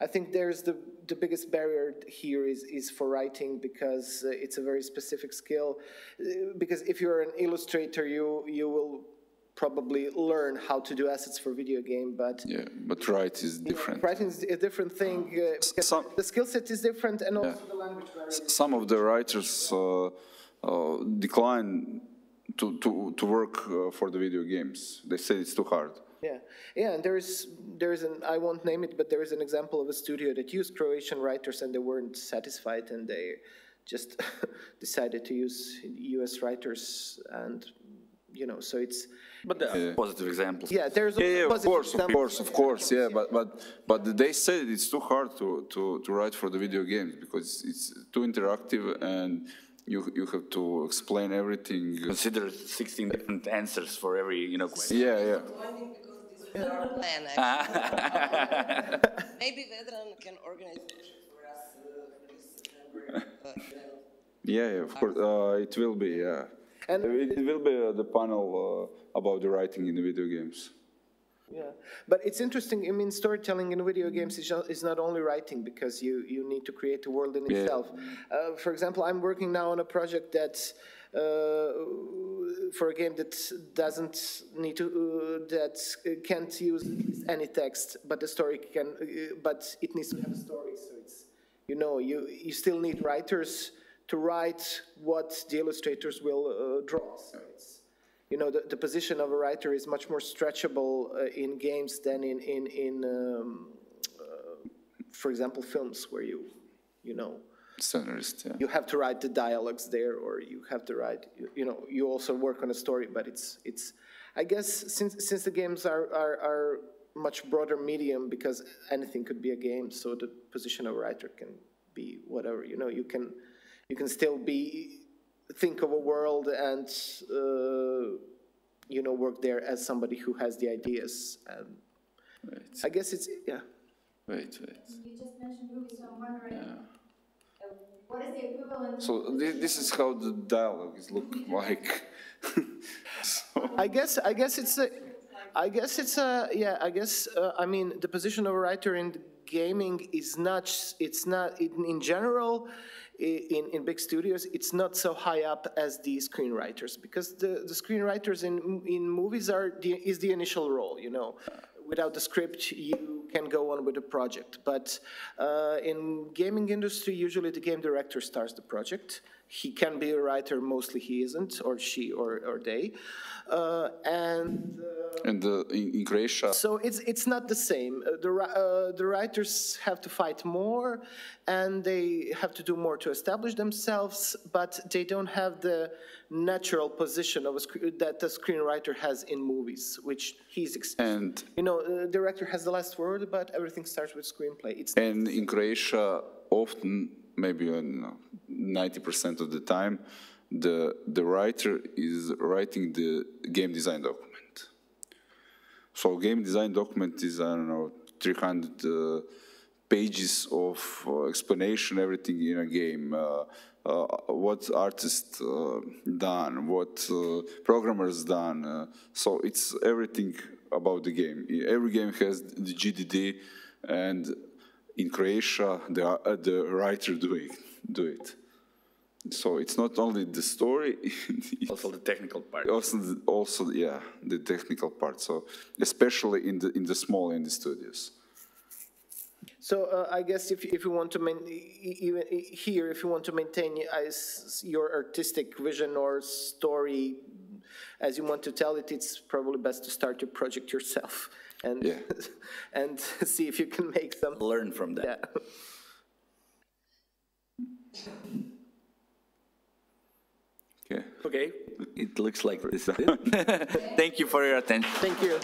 I think there's the biggest barrier here is for writing, because it's a very specific skill. Because if you're an illustrator, you will probably learn how to do assets for video game. But
write is different.
Writing is a different thing. The skill set is different, and also the language barrier.
Some of the writers decline to work for the video games. They say it's too hard.
Yeah, and there is I won't name it, but there is an example of a studio that used Croatian writers, and they weren't satisfied, and they just decided to use US writers, and so it's.
But there are positive examples.
Yeah, there's
of course, yeah, but they said it's too hard to write for the video games, because it's too interactive, and you have to explain everything.
Consider 16 different answers for every question.
Yeah.
Maybe Vedran can organize for us for this September.
Yeah, of course. It will be, yeah. And it will be the panel about the writing in the video games.
Yeah, but it's interesting. I mean, storytelling in video games is not only writing, because you need to create a world in itself. For example, I'm working now on a project that for a game that doesn't need to that can't use any text, but the story can. But it needs to have a story. So it's, you know, you still need writers to write what the illustrators will draw. So it's, you know, the position of a writer is much more stretchable in games than in for example, films, where you know,
scenarist, yeah.
You have to write the dialogues there, or you have to write, you know, you also work on a story, but it's I guess since the games are much broader medium, because anything could be a game, so the position of a writer can be whatever, you know, you can still think of a world and you know, work there as somebody who has the ideas. And I guess it's, yeah.
Wait. You just mentioned movies, so I'm wondering, what is the equivalent?
So this is how the dialogue is look like. So.
I guess I mean, the position of a writer in gaming is not, it's not, in general, in big studios, it's not so high up as the screenwriters, because the screenwriters in movies is the initial role, you know. Without the script, you can go on with the project. But in gaming industry, usually the game director starts the project. He can be a writer, mostly he isn't, or she, or they. And
in Croatia,
so it's not the same. The writers have to fight more, and they have to do more to establish themselves, but they don't have the natural position of that the screenwriter has in movies, which and you know, the director has the last word, but everything starts with screenplay.
And in Croatia, often, maybe 90% of the time, the writer is writing the game design document. So game design document is, I don't know, 300 pages of explanation, everything in a game. What artist done, what programmers done. So it's everything about the game. Every game has the GDD, and in Croatia, the writer do it. So it's not only the story,
also the technical part.
Also, yeah, the technical part. So especially in the small indie studios.
So I guess if you want to if you want to maintain your artistic vision or story as you want to tell it, it's probably best to start your project yourself and and see if you can make some.
Learn from that.
Yeah.
Okay, it looks like this. Thank you for your attention.
Thank you.